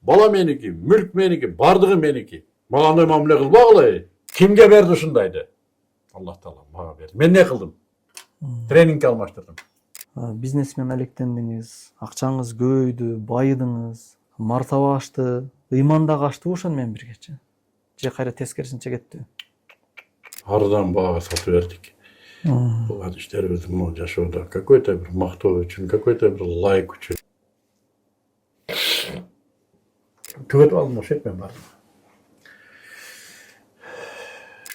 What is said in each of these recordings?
Bala meniki, mülk meniki, bardığı meniki. Bana андай mamule kılbağılay. Kimge berdi uşundaydı? Allah Taala bana berdi. Men ne kıldım? Trening almaştırdım. Бизнесмен алектендиңиз, акчаңыз көбөйдү, байыдыңыз, мартаба ашты, ыйман дагы аштыбы ошону менен биргечи? Же кайра тескерисинче кеттиби? Aradan bağa satıverdik. Bu işlerimizin yaşadığı какой-то bir мактоо için, какой-то bir like için. Tüket almış etmem var.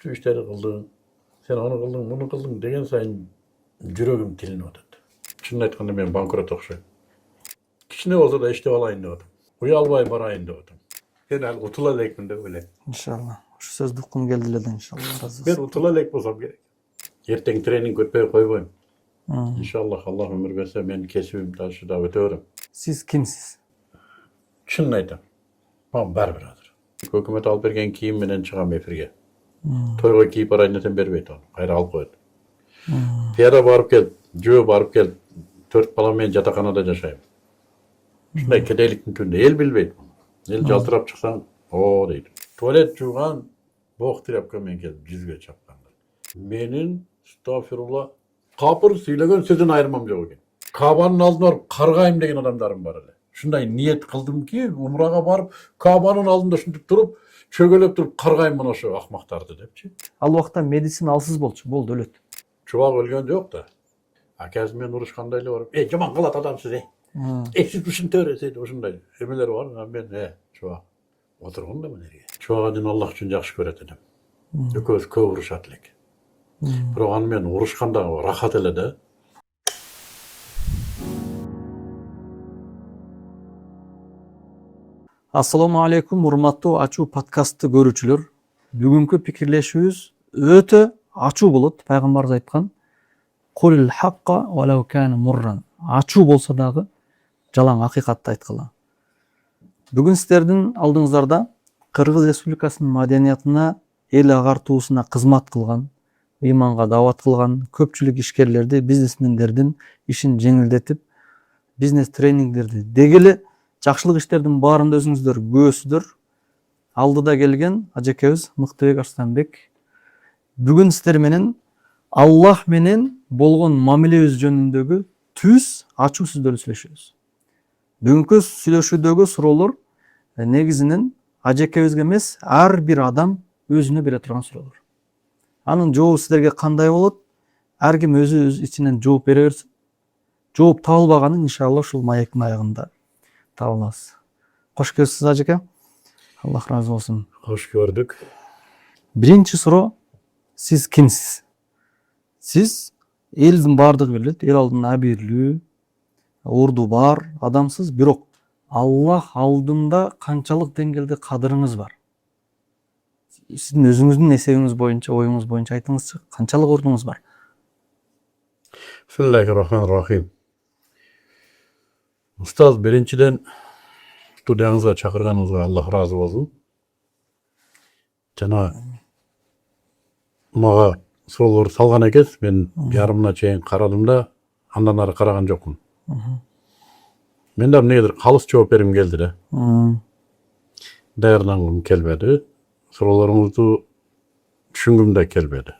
Şu işleri kıldın, sen onu kıldın, bunu kıldın degen sayın yüreğim tilini otadı. Şunu aytganda ben bankrot okşayım. Kichine olsa da işte olayın dedim. Uyalbay barayın dedim. Ben al utula lekmin de öyle. Иншалла. Ушу сөздү уккум келди эле да иншалла. Разы Ben болсун. utula lek bolsam gerek. Erten trening ötpey koyboyum. İnşallah Allah ömür verse ben kesibim taşı da ötörüm. Сиз кимсиз? Şunu aytam. Bana barbiradır. Hökümet alıp bergen kiyim menen çıgam efirge. Toyga kiyip arayıneten berbeyt onu. Kayra alıp koydu. Piyada barıp gel, jö barıp gel. 4 balam men jatakanada jaşayım. Şunday kedeyliktin tünde el bilbeyt bunu. El jaltırap çıksan o deydi. Tuvalet juğan bok tirapka men kelip yüzge çapkanlar. Menin estağfirullah kapır söylegen sözün ayırmam yok eken. Kabanın aldına varıp kargayım degen adamlarım var hele. Şunday niyet kıldım ki umraga barıp Kabanın aldında şunday durup çögölep durup kargayım bana şu akmaktardı depçi. Ал убакта медицина алсыз болчу, болду өлөт. Çubak ölgen yok da. Akazmen uruşkandayla varıp jaman kılat adamsız Eksiz düşün töreseydi oşunday. Emeler var ha ben çubak. Oturgun da mı nereye? Çubağa din Allah üçün jakşı köretedim. Ököz köp uruşatlık. Biroq an men uruşkanda rahat ele de. Assalamu alaikum урматтуу ачуу подкастты көрүүчүлөр. Бүгүнкү пикирлешүүбүз өтө ачуу болот. Пайгамбарыбыз айткан: "Кулил хакка валау кана мурран." Ачуу болсо дагы жалаң акыйкатты айткыла. Бүгүн сиздердин алдыңыздарда Кыргыз Республикасынын маданиятына, эл агартуусуна кызмат кылган, ыйманга даават кылган көпчүлүк ишкерлерди, бизнесмендердин ишин жеңилдетип, бизнес тренингдерди дегеле жакшылык иштердин баарында өзүңүздөр күбөсүздөр. Алдыда келген ажекебиз Мыктыбек Арстанбек. Бүгүн сиздер менен Аллах менен болгон мамилебиз жөнүндөгү түз ачуу сөздөрдү сүйлөшөбүз. Бүгүнкү сүйлөшүүдөгү суроолор негизинен ажекебизге эмес, ар бир адам өзүнө бере турган суроолор. Анын жообу сиздерге кандай болот? Ар ким өзү ичинен жооп бере берсин. Жооп табылбаганын иншалла ушул маяктын аягында таба алабыз. Кош келипсиз ажеке. Аллах разы болсун. Hoş gördük. Биринчи суроо: сиз кимсиз? Сиз элдин баардыгы билет, эл алдында абийирлүү, орду бар адамсыз, бирок Аллах алдында канчалык деңгээлде кадырыңыз бар? Сиздин өзүңүздүн эсебиңиз боюнча, оюңуз боюнча айтыңызчы, канчалык ордуңуз бар? Bismillahirrahmanirrahim. Ustaz birinciden stüdyonuza çakırganınızga Allah razı olsun. Jana maga suroolor salgan ekes, ben yarımına çeyin karadım da andan ары karagan jokmун. Men de nedir kalыс жооп berim geldi de. Daýarlangym kelmedi. Suroolaryňyzdy düşüngüm de kelmedi.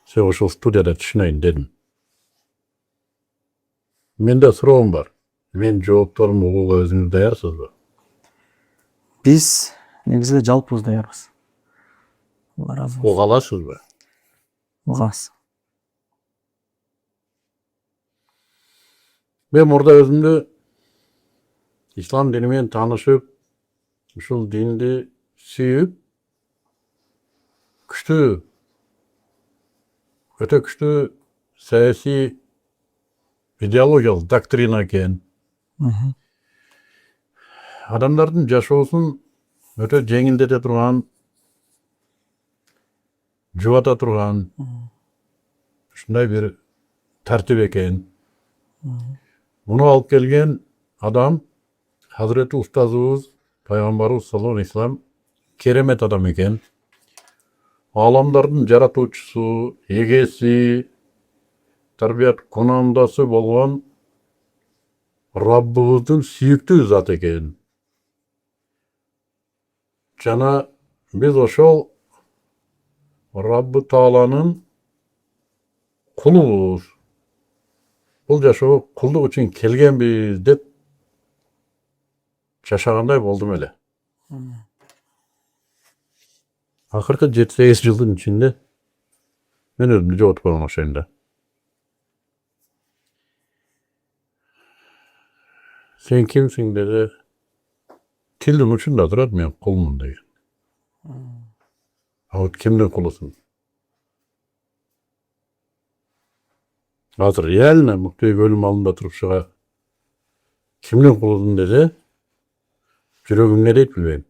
Sen oşul studiyada düşüneyin dedim. Mende suroğum var. Men jooptorumu uguga özüňiz daýarsızby? Биз негизинде жалпыбыз даярбыз. Алла разы болсун. Ugalasızby? Угабыз. Ben orada özümde İslam dinimiyle tanışıp, uşul dindi süyüp, güçlü, öte güçlü siyasi ideologiyalı doktrina eken, adamların yaşoosун öte жеңилдете турган, жubata турган, ушундай bir tertip eken. Bunu alıp gelgen adam Hazreti Ustazımız Peygamberimiz sallallahu aleyhi ve sellem keremet adam eken. Alamların jaratuvчусу, egesi, tarbiyat konandası bolgan Rabbimizin süýüktүү zat eken. Jana biz oşol Rabbı Taala'nın kuluyuz. Bul jaşoo kulluk üçün kelgenbiz dep jaşaganday boldum ele. Akırkı 7-8 жылдын içinde men özümdü joğutup bolan oşayında. Sen kimsin dedi. Tildim uçunda durar men kulmun degen. Awut kimden kulusun? Hazır yelne mukteyi bölüm alında turup çıga. Kimden kulusun dedi. Jürögüm ne deyip bilbeyim.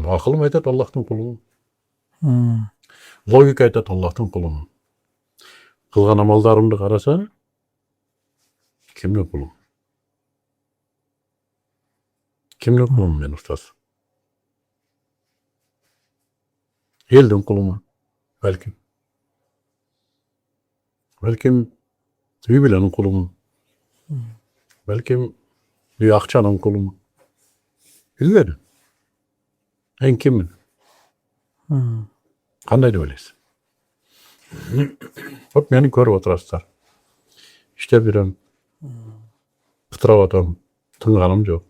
Akılım aytat Allah'tan kulumum. Logika aytat Allah'tan kulumum. Kılgan amallarımды karasa kimden kulum? Kimden kulum men ustaz? Elden kuluma. Belkim. Belkim üy bilenin kulumum. Belkim üy akçanın kulumum. Bilberim. En kimin? Kanday da öyleysin. Hop meni körüp oturasızlar. İşte birem. Pıtırap atam. Tınganım yok.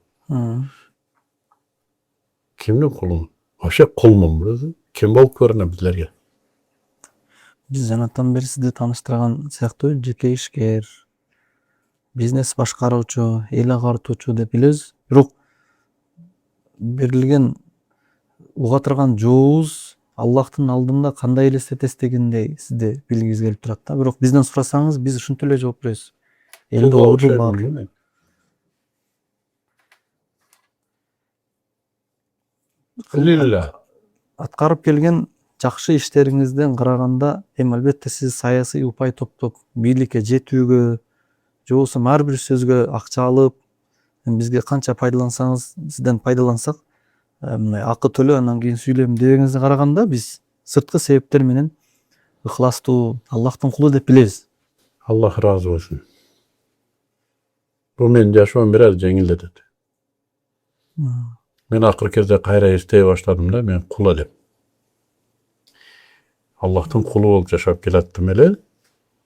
Kimden kulum? Aşağı kulmum burası. Kim bolup körüne bizlerge? Biz janatan beri sizди tanıştırgan сыяктуу жеке ишкер, бизнес башкаруучу, эл агартуучу деп билебиz. Бирок берилген уга турган жообуз Аллахтын алдында кандай элестетесиз дегендей сизди билгиңиз келип турат да. Бирок бизден сурасаңыз биз ушинтип эле жооп беребиз. Элде орду бар. Лилля. Аткарып келген жакшы иштериңизден караганда эми албетте сиз саясий упай топтоп бийликке жетүүгө же болбосо ар бир сөзгө акча алып бизге канча пайдалансаңыз сизден пайдалансак акы төлөө анан кийин сүйлөйм дегениңизди караганда биз сырткы себептер менен ыхластуу Аллахтын кулу деп билебиз. Allah razı olsun. Bu men yaşamam biraz жеңилдетет. Men akır kezde kayra isteye başladım da men kul edip. Allah'tan kulu olup yaşap gelettim ele.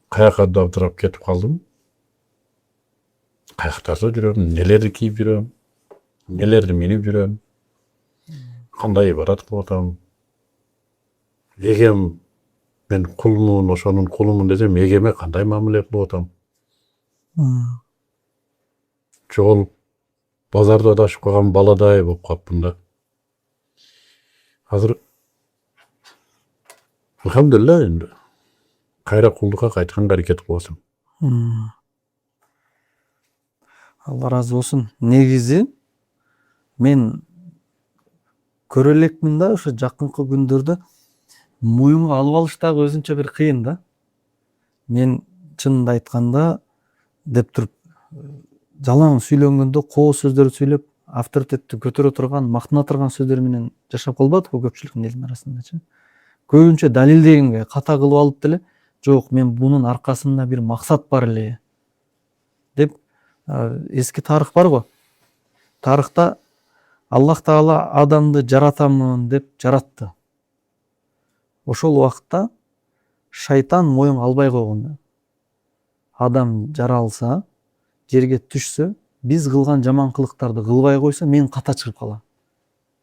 Kayaka davdırap ketip kaldım. Kayaktarda жүрөм, nelerdi kiyip жүрөm, nelerdi minip жүрөm. Kanday ibarat kılıp atam. Egem men kulmun, oşonun kulumun desem egeme kanday mamule kılıp atam. Жол базарда адашып калган баладай болуп калыпмын да. Азыр алхамдулилла энди кайра кулдукка кайтканга аракет кылып атам. Алла разы болсун. Негизи мен көрө элекмин да ошо жакынкы күндөрдө моюнга алып алыш дагы өзүнчө бир кыйын да. Мен чынында айтканда деп туруп жалаң сүйлөнгөндө коо сөздөрдү сүйлөп авторитетти көтөрө турган, мактана турган сөздөр менен жашап калбадык го көпчүлүктүн элдин арасындачы. Көбүнчө далилдегенге ката кылып алып деле, жок мен бунун аркасында бир максат бар эле деп эски тарых бар го. Тарыхта Аллах Таала адамды жаратамын деп жаратты. Ошол убакытта шайтан моюн албай койгон. Адам жаралса, жерге түшсө, биз кылган жаман кылыктарды кылбай койсо, мен ката чыгып калам.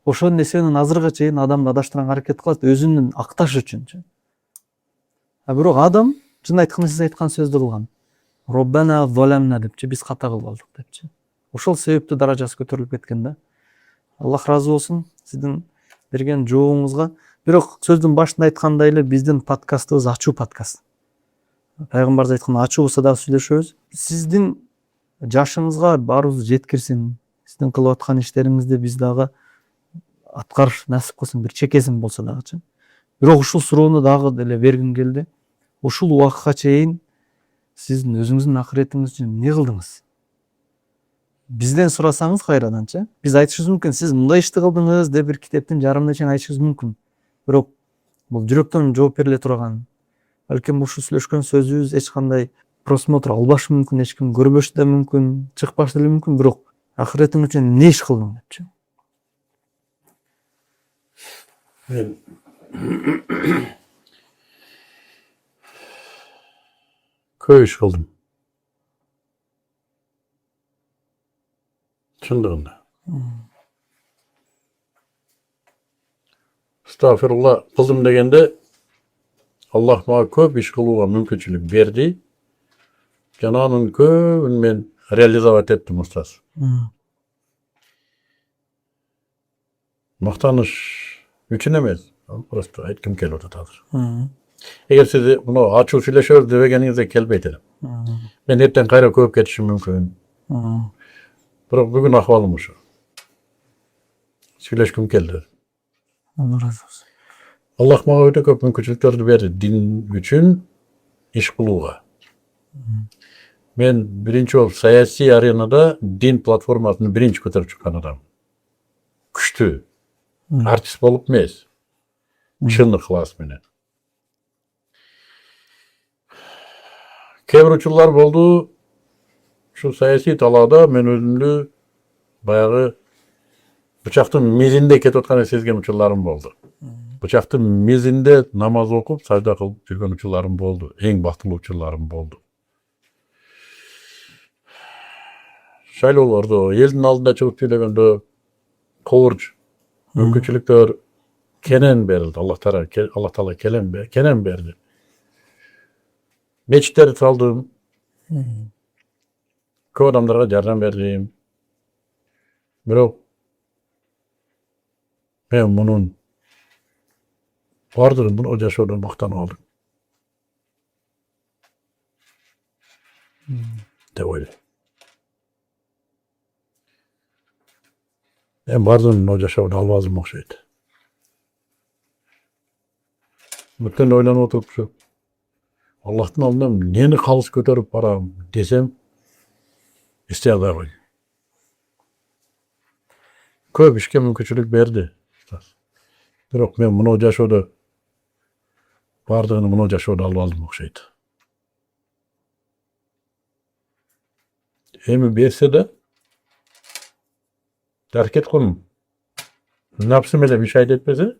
Ошол нерсени азырга чейин адамды адаштырганга аракет кылат, өзүнүн акташ үчүн. Бирок адам чын айтканда сиз айткан сөздү кылган. Роббана заламна депчи, биз ката кылып алдык депчи. Ошол себептүү даражасы көтөрүлүп кеткен да. Аллах разы болсун сиздин берген жообуңузга. Бирок сөздүн башында айткандай эле биздин подкастыбыз ачуу подкаст. Пайгамбарыбыз айткан ачуу болсо дагы сүйлөшөбүз. Сиздин жашыңызга баарыбыз жеткирсин. Сиздин кылып аткан иштериңизди биз дагы аткарыш насип кылсын, бир чекесин болсо дагычы. Бирок ушул суроону дагы деле бергим келди. Ушул убакытка чейин сиздин өзүңүздүн акыретиңиз үчүн эмне кылдыңыз? Бизден сурасаңыз кайраданчы, биз айтышыбыз мүмкүн, сиз мындай ишти кылдыңыз деп бир китептин жарымына чейин айтышыбыз мүмкүн. Бирок бул жүрөктөн жооп бериле турган. Балким ушул сүйлөшкөн сөзүбүз эч кандай просмотр албашы мүмкүн, эч ким көрбөшү да мүмкүн, чыкпашы деле мүмкүн, бирок акыретиң үчүн эмне иш кылдың депчи. Men köy iş kıldım. Çındığında. Estağfirullah kıldım degende Allah bana köp iş kılууга mümkünçülük berdi. Jananın köpün men realizovat ettim ustas. Maqtanış üçün emes. Prosto aytkim kelip otadır. Eger siz bunu açık süйлöşöbüz debegeningizde kelbeyt elem. Men erten kayra köp ketişim mümkün. Biroq bugün ahvalım uşu. Süylöşküm keldi. Allah razı olsun. Allah maga öte köp mümkünçülüklerdi berdi din üçün iş kılууga. Men birinci ol sayasi arenada din platformasını birinci көтөрүп чыккан adam. Күчтүү. Artist bolup emes. Чын ыкылас менен. Kebir учурлар болду. Şu sayasi talada men özümdü bayagı bıçaktın mezinde ketip atkany sezген учурларым болду. Bıçaktın mezinde namaz okup sajda kılıp жүргөн учурларым болду. Эң бактылуу учурларым болду. Шайлоолордо, элдин алдында чыгып сүйлөгөндө коворж мүмкүнчүлүктөр кенен берилди. Allah Taala kenen berdi. Meçitleri saldım. Көп адамдарга жардам бердим. Бирок мен мунун бардыгын муну жашоодон мактанып алдым. Деп ойлойм. Мен бардыгын муну жашоодон албазым окшойт. Мүттөн ойлонуп отуруп Allah'tın aldığım neni kalış götürüp param desem istey alay koy. Köp işke mümkünçülük berdi. Biroq men munu жашоодо bardığını munu жашоодо alып aldım okşaydı. Emi berse de hareket konum. Napsım ele bir şey etmese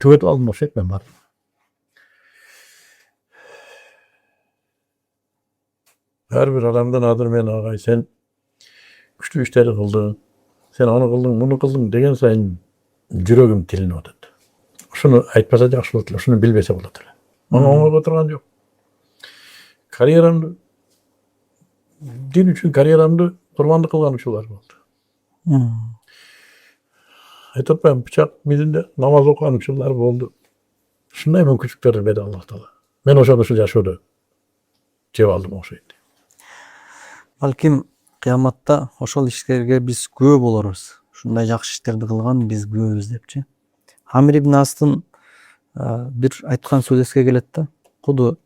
tüvet aldım okşaydı ben var. Her bir adamdan adır men ağay sen güçlü işleri kıldın. Sen onu kıldın, bunu kıldın degen sayın жүрөгüm тилинип атат. Şunu aytpasa жақсы болот эле, şunu билбесе болот эле. Мага оңой отурган жок. Карьерамды din үчүн карьерамды курбандык кылган учурлар болду. Айтып атпайбы, бычак мизинде намаз окуган учурлар болду. Ушундай мүмкүнчүлүктөрдү берди Аллах Таала. Мен ошондо ушул жашоодо жеп алдым окшойт. Балким кыяматта ошол иштерге биз күбө болорбуз. Ушундай жакшы иштерди кылган биз күбөбүз депчи. Амир ибн Астын бир айткан сөзөскө келет да. Куду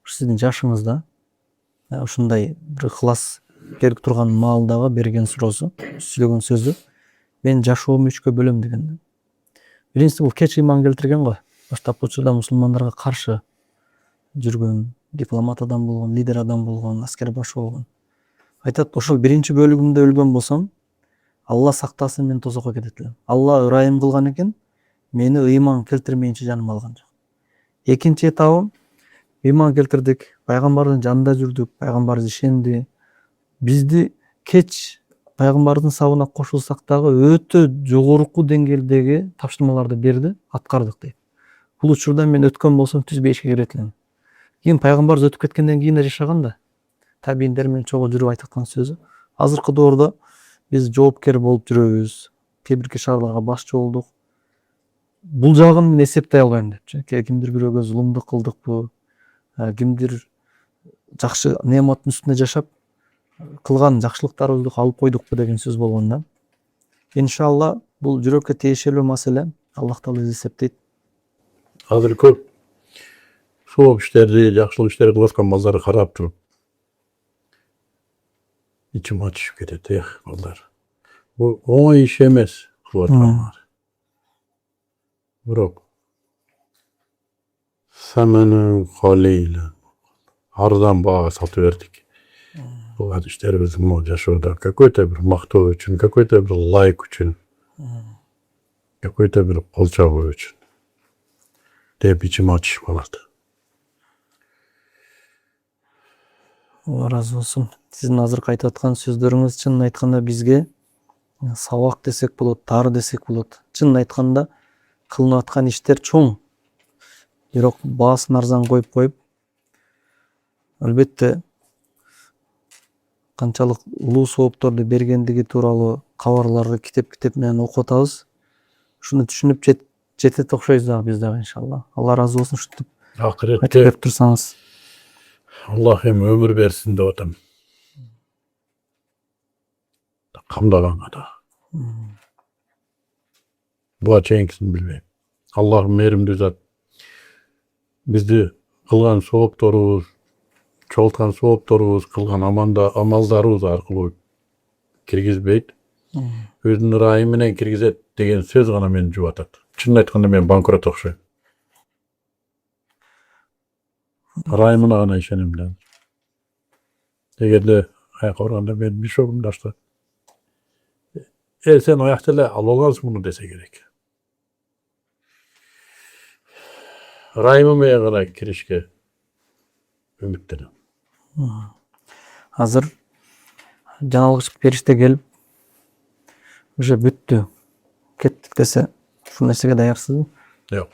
сиздин жашыңызда ушундай бир ыкылас керек турган маалдагы берген суроосу, сүйлөгөн сөзү мен жашоомду үчкө бөлөм деген. Биринчиси бул кеч ыйман келтирген го. Баштапкы учурда мусулмандарга каршы жүргөн, дипломат адам болгон, лидер адам болгон, аскер башы болгон. Айтат, ошол биринчи бөлүгүмдө өлгөн болсом, Алла сактасын мен тозокко кетет элем. Алла ырайым кылган экен, мени ыйман келтирмейинче жаным алган жок. Экинчи этабым, ыйман келтирдик, пайгамбардын жанында жүрдүк, пайгамбар ишенди. Бизди кеч пайгамбардын сабына кошулсак дагы өтө жогорку деңгээлдеги тапшырмаларды берди, аткардык дейт. Бул учурда мен өткөн болсом түз бешке кирет элем. Кийин пайгамбар өтүп кеткенден кийин да жашаган да. Табийиндер менен чогуу жүрүп айткан сөзү. Азыркы доордо биз жоопкер болуп жүрөбүз. Кээ-бир шаарларга башчы болдук. Бул жагын мен эсептей албайм депчи. Кимдир бирөөгө зулумдук кылдыкпы? Кимдир жакшы неаматтын үстүнө жашап кылган жакшылыктарыбызды алып койдукпу деген сөз болгон да. Иншалла бул жүрөккө тиешелүү маселе. Аллах Таала эсептейт. Азыр көп сооп иштерди, жакшылык иштерди кылып аткан балдарды карап туруп içim açışıp ketет, балдар. Bu оңой иш эмес кылып аткандар. Бирок саманын калыйла arıdan bağa satıverdik. Bu hadislerimizin yaşadığı какой-то bir maktub için, какой-то bir like için, какой-то bir kol çabuğu için. Deyip içim açış baladı. Allah razı olsun. Sizin azыр айтып аткан сөздөрүңүз чынын айтканда бизге сабак десек болот, тары десек болот. Чынын айтканда кылынып аткан иштер чоң. Бирок баасын арзан коюп, албетте канчалык улуу соопторду бергендиги тууралуу кабарларды китеп менен окуп атабыз. Ушуну түшүнүп жетет окшойбуз дагы биз дагы иншалла. Алла разы болсун ушинтип айтып Ahirette берип турсаңыз. Allah hem ömür versin de otam. Kamdagan ada. Bu açayınkisini bilmeyim. Allah'ım merimli zat. Bizdi kılgan soğuptorubuz, çoğultkan soğuptorubuz, kılgan amaldarыбыз arkılı kirgizbeyt. Özünün rahimine kirgizet degen söz gana meni juvatat. Çınını aytkanda men bankrot okşoyum. Rahimine gana işenimden. Egerde ayakka organda men bir şokum daşta. Sen ayaktele alolgans bunu dese gerek. Rahimime gana kirişke ümitlerim. Азыр жаналгыч периште келип уже бүттү. Кеттик десе, ушул нерсеге даярсызбы? Yok.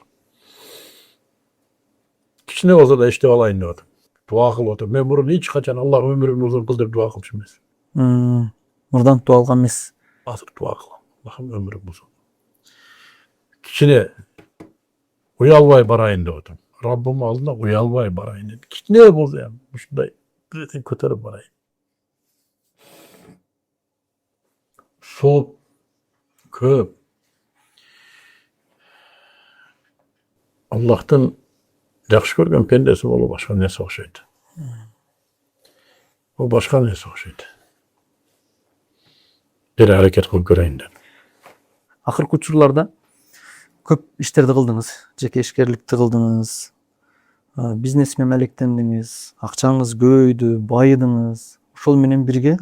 Kichine olsa da işte olayın diyordu. Dua kıl otur. Ben bunu hiç kaçan Allah ömrümü uzun kıl deyip dua kılmışım. Мурдан туа алган эмес. Hazır dua kıl. Allah'ım ömrüm uzun. Kichine uyalbay barayın diyordu. Rabbim aldığında uyalbay barayın dedi. Kichine bozu yani. Şunday kötürüp barayın. Soğuk, köp. Allah'tan yaxşı görgən pendesi bolu başka nesi okşaydı. O başka nesi okşaydı. Bir hareket kılıp göreyim dedim. Акыркы учурларда көп иштерди кылдыңыз, жеке ишкерликти кылдыңыз, бизнесмен алектендиңиз, акчаңыз көбөйдү, байыдыңыз. Ошол менен бирге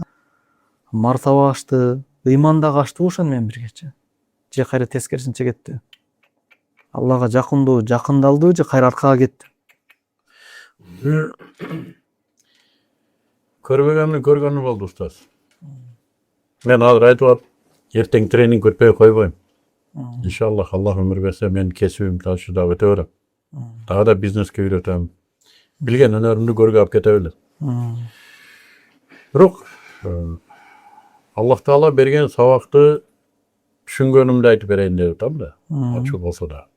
мартаба ашты, ыйман дагы аштыбы ошону менен биргечи? Же кайра тескерисинче кетти? Аллага жакындалдыбы же кайра аркага кетти? Көргөнү болду устаз. Men hazır aytып at, erteң тренинг көрпөй койбойм. İnşallah Allah ömür verse men kesibim taşı da öteverem. Daha da bizneske үйrөтөм. Bilgen önörümdü görgü alып kete bilir. Bирок Allah Taala bergen sabakты düşüngönümde aytıp bereyim dedim tam da. Açık olsa da.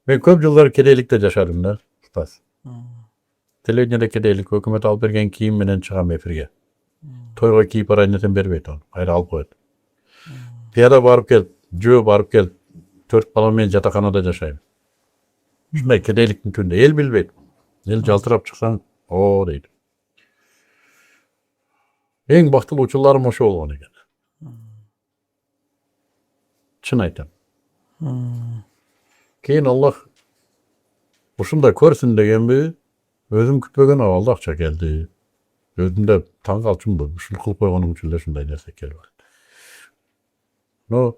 Ben köp yıllar kedeylikte yaşadım da. Ustaz. Televizyonda kedeylik hükümet alıp bergen kiyim menen çıkam efirge. Toyga kiyip arayıneten berbeyt onu. Hayır alıp koydu. Piyada barıp gel, jö barıp gel. 4 bala men jatakanada yaşayım. Şunday kedeyliktin tünde el bilbeyt. El jaltırap çıksan o deydi. En baktılı uçullarım oşu olgan eken. Çın aytam. Keyin Allah uşunda körsün degenbi özüm kütbegen avalda akça geldi. Özümde taң kalçım bu. Şunu kılıp koyganım üçünde şunday nerse kel var. No,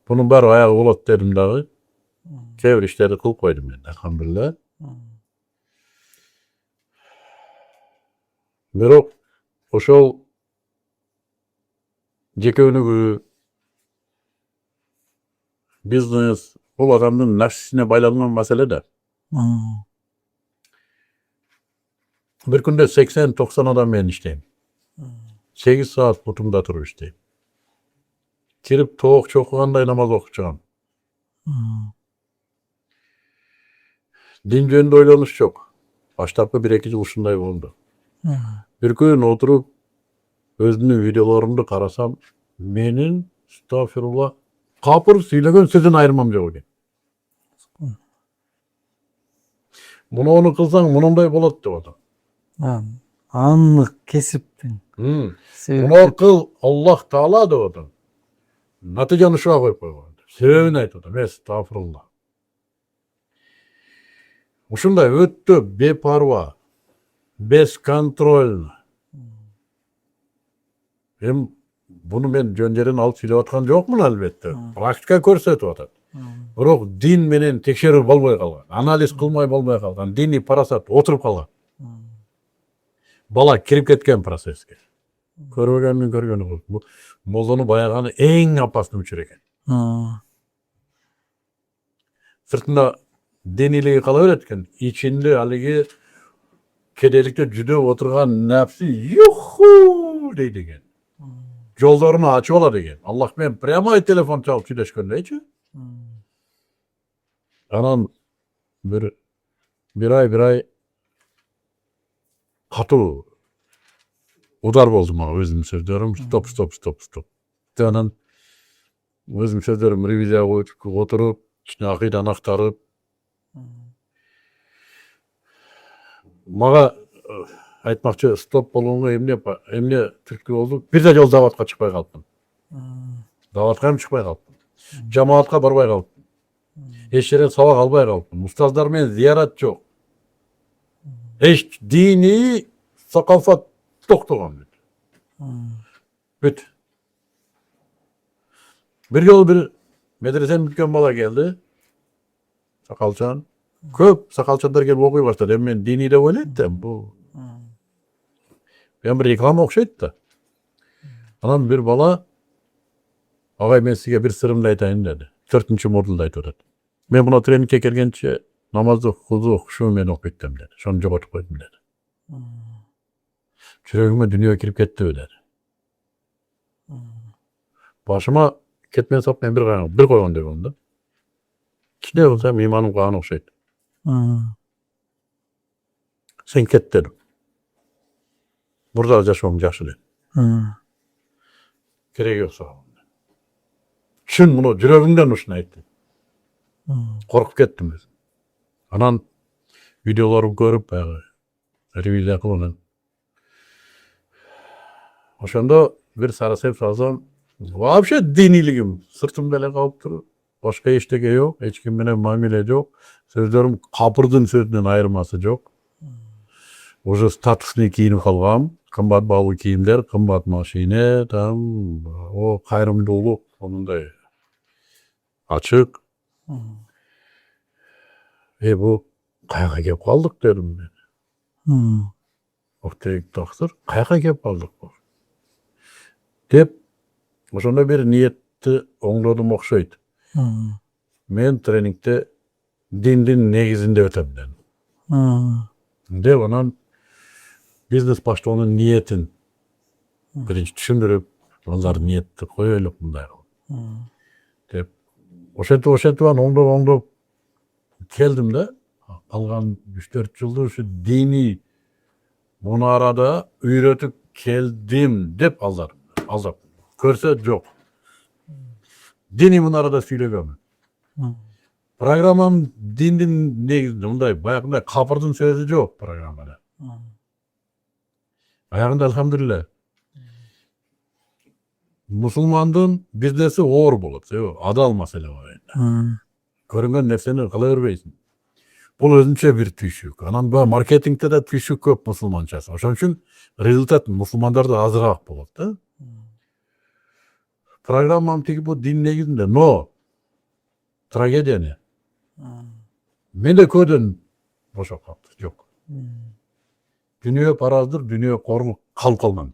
bunun bari ayağı olat dedim dağı. Kevir işleri kılıp koydum ben. Elhamdülillah. Bирок ошол жеке өнүгүү бизнес бул адамдын nafsine байланган маселе да. Bir günde 80-90 adam ben işteyim. 8 saat butumda turup işteyim. Kirip toğuk çokuğanday namaz okuyacağım. Din jönünde oylanış çok. Baştapkı 1-2 yıl uşunday oldu. Bir gün oturup özünün videolarımda karasam menin estağfirullah kapır söylegen sözün ayırmam yok eken. Bunu onu kılsan bununday bolat diyor adam. Anlık kesiptin. Bunu kıl Allah Teala diyor adam. Naticanı şuna koyup koyuyor. Sebebini ayt adam. Estağfirullah. Uşunday öttü beparva. beskонтрольно. Bunu men jön-jerin alıp söylep atkан жокмун албетте. Практика көрсөтүп атат. Бирок дин менен текшерүү болбой калган, анализ кылмай болбой калган, диний парасат отуруп калган. Бала кирип кеткен процесске. Көрбөгөндүн көргөнү болот. Бул молдону баяганы эң опасный учур экен. Сыртында денилиги кала берет экен, ичинде алиги кедейликте жүдөп отурган нәпси юху дейт экен. Жолдорун ачып алат экен. Аллах менен прямо телефон чалып сүйлөшкөндөйчү. Анан bir ay катуу удар болду мага өзүмдүн сөздөрүм. Стоп. Анан өзүмдүн сөздөрүм ревизияга отуруп, ичине акыйданы актарып, мага айтмакчы стоп болгонго эмне түрткү болду? Бир да жол даватка чыкпай калыптым. Даватка эми чыкпай калыптым. Жамаатка барбай калыптым. Эч жерден сабак албай калыптым. Устаздар менен зиярат жок. Эч диний сакафат токтогон. Бүт. Bir yol bir medreseni bitken bala geldi. Sakalçan. Köp sakalçanlar gelip okuy başladı. Men dini de oylaydım bu. Ben bir reklam okşaydı da. Anam bir bala ağay men size bir sırrımda aytayın dedi. 4. modulda aytıyordu. Men buna trening kekergençe namazı huzu şu men okuyttum dedi. Şonu jogotup koydum dedi. Çürögüme dünya kirip ketti dedi. Başıma ketmen sap men bir koygon dedi onda. İçinde olsam imanım kağan okşaydı. Sen ket dedim. Burada yaşamam yaxşı dedi. Gerek yok sağ olun. Çün bunu жүрөгүмдөн ушуну айтты. Korkup kettim biz. Anan videolarımı görüp bayağı revizya kılınan. Oşanda bir sarasep salsam, вообще diniligim sırtımda ele kalıp durur. Başka eşteke yok, hiç kim menen muamele yok. Sözlerim kapırdın sözünden ayırması yok. Уже статусный кийинип калгам, кымбат баалуу кийимдер, кымбат машина, там о кайрымдуулук онундай açık. Bu kayaka kep kaldık dedim ben. Oktayık taktır, kayaka kep kaldık bu. Dep, oşonda bir niyetти oңдодum okşaydı. Men treningde dindin negizinde ötem dedim. Dep onan biznes başlığının niyetin birinci düşündürüp, onlar niyetти koyuyluk bunday. Dep, oşentip oңдоп keldim de algan 3-4 yıldır şu dini munarada üretip keldim dep alzap. Körse yok. Dini munarada söyleyemem. Programım dindin negizinde bunday bayakında kapırdın sözü yok programda. Ayağında elhamdülillah. Musulmandın biznesi oğur bulup. Adal mesele var. Көрінген нерсени кыла бербейсиң. Бул өзүнчө бир түйшүк. Анан bu маркетингде да түйшүк көп мусулманчасы. Ошон үчүн результат мусулмандарда азыраак болот да. Программам тиги бул дин негизинде, но трагедия не? Менде көдөн бошоп калды, жок. Дүнүйө параздыр, дүнүйө корлук калып калган.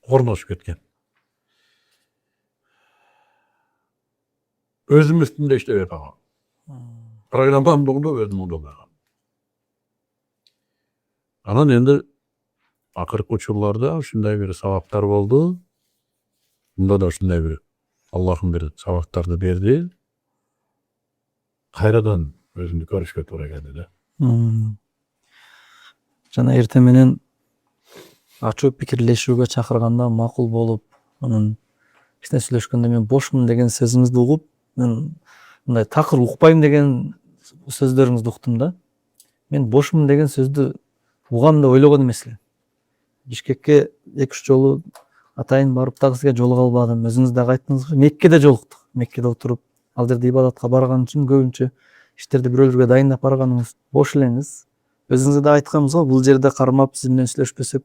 Корношуп кеткен. Özüm üstünde işte ver bana. Programdan doğdu özüm oldu bana. Anan endi akırkı uçurlarda şunday bir savaplar oldu. Bunda da şunday bir Allah'ın bir savaplarını verdi. Kayradan özümdü görüşke to'g'ri keldi de. Жана эртең менен ачуу пикирлешүүгө чакырганда макул болуп, анын кичине сүйлөшкөндө мен бошмун деген сөзүңүздү угуп, мен мындай такыр укпайм деген сөздөрүңүздү уктум да. Мен бошмун деген сөздү угам деп ойлогон эмес элем. Бишкекке 2-3 жолу атайын барып дагы сизге жолуга албадым. Өзүңүз дагы айттыңыз, Меккеде жолуктук. Меккеде отуруп, ал жерде ибадатка барган үчүн көбүнчө иштерди бирөөлөргө дайындап барганыңыз бош элеңиз. Өзүңүз да айтканбыз го, бул жерде кармап сиз менен сүйлөшпөсөк,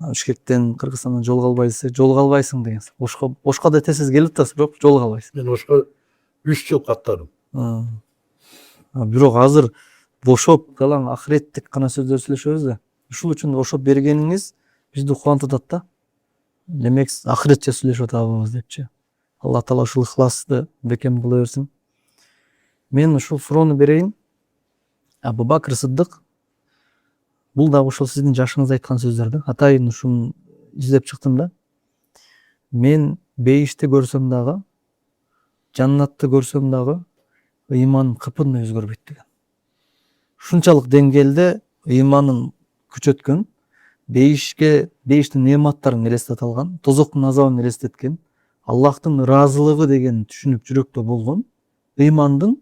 Бишкектен, Кыргызстандан жолуга албайсың деген. Ошко да тез келип атасыз, бирок жолуга албайсың. Мен Ошко 3 жыл каттадым. Бирок азыр бошоп калаң ахиреттик гана сөздөр сүйлөшөбүз да. Ушул үчүн бошоп бергениңиз бизди кубантып атат да. Демек ахиретче сүйлөшүп атабыз депчи. Алла таала ушул ыхласты бекем кыла берсин. Мен ушул суроону берейин. Абу Бакыр Сыддык, бул дагы ошол сиздин жашыңызда айткан сөздөр да. Атайын ушуну издеп чыктым да. Мен бейишти көрсөм дагы, жаннатты көрсөм дагы, ыйманым кыпындай өзгөрбөйт деген. Ушунчалык деңгээлде ыйманын күчөткөн, бейиштин неаматтарын элестете алган, тозоктун азабын элестеткен, Аллахтын ыраазылыгы деген түшүнүп жүрөктө болгон ыймандын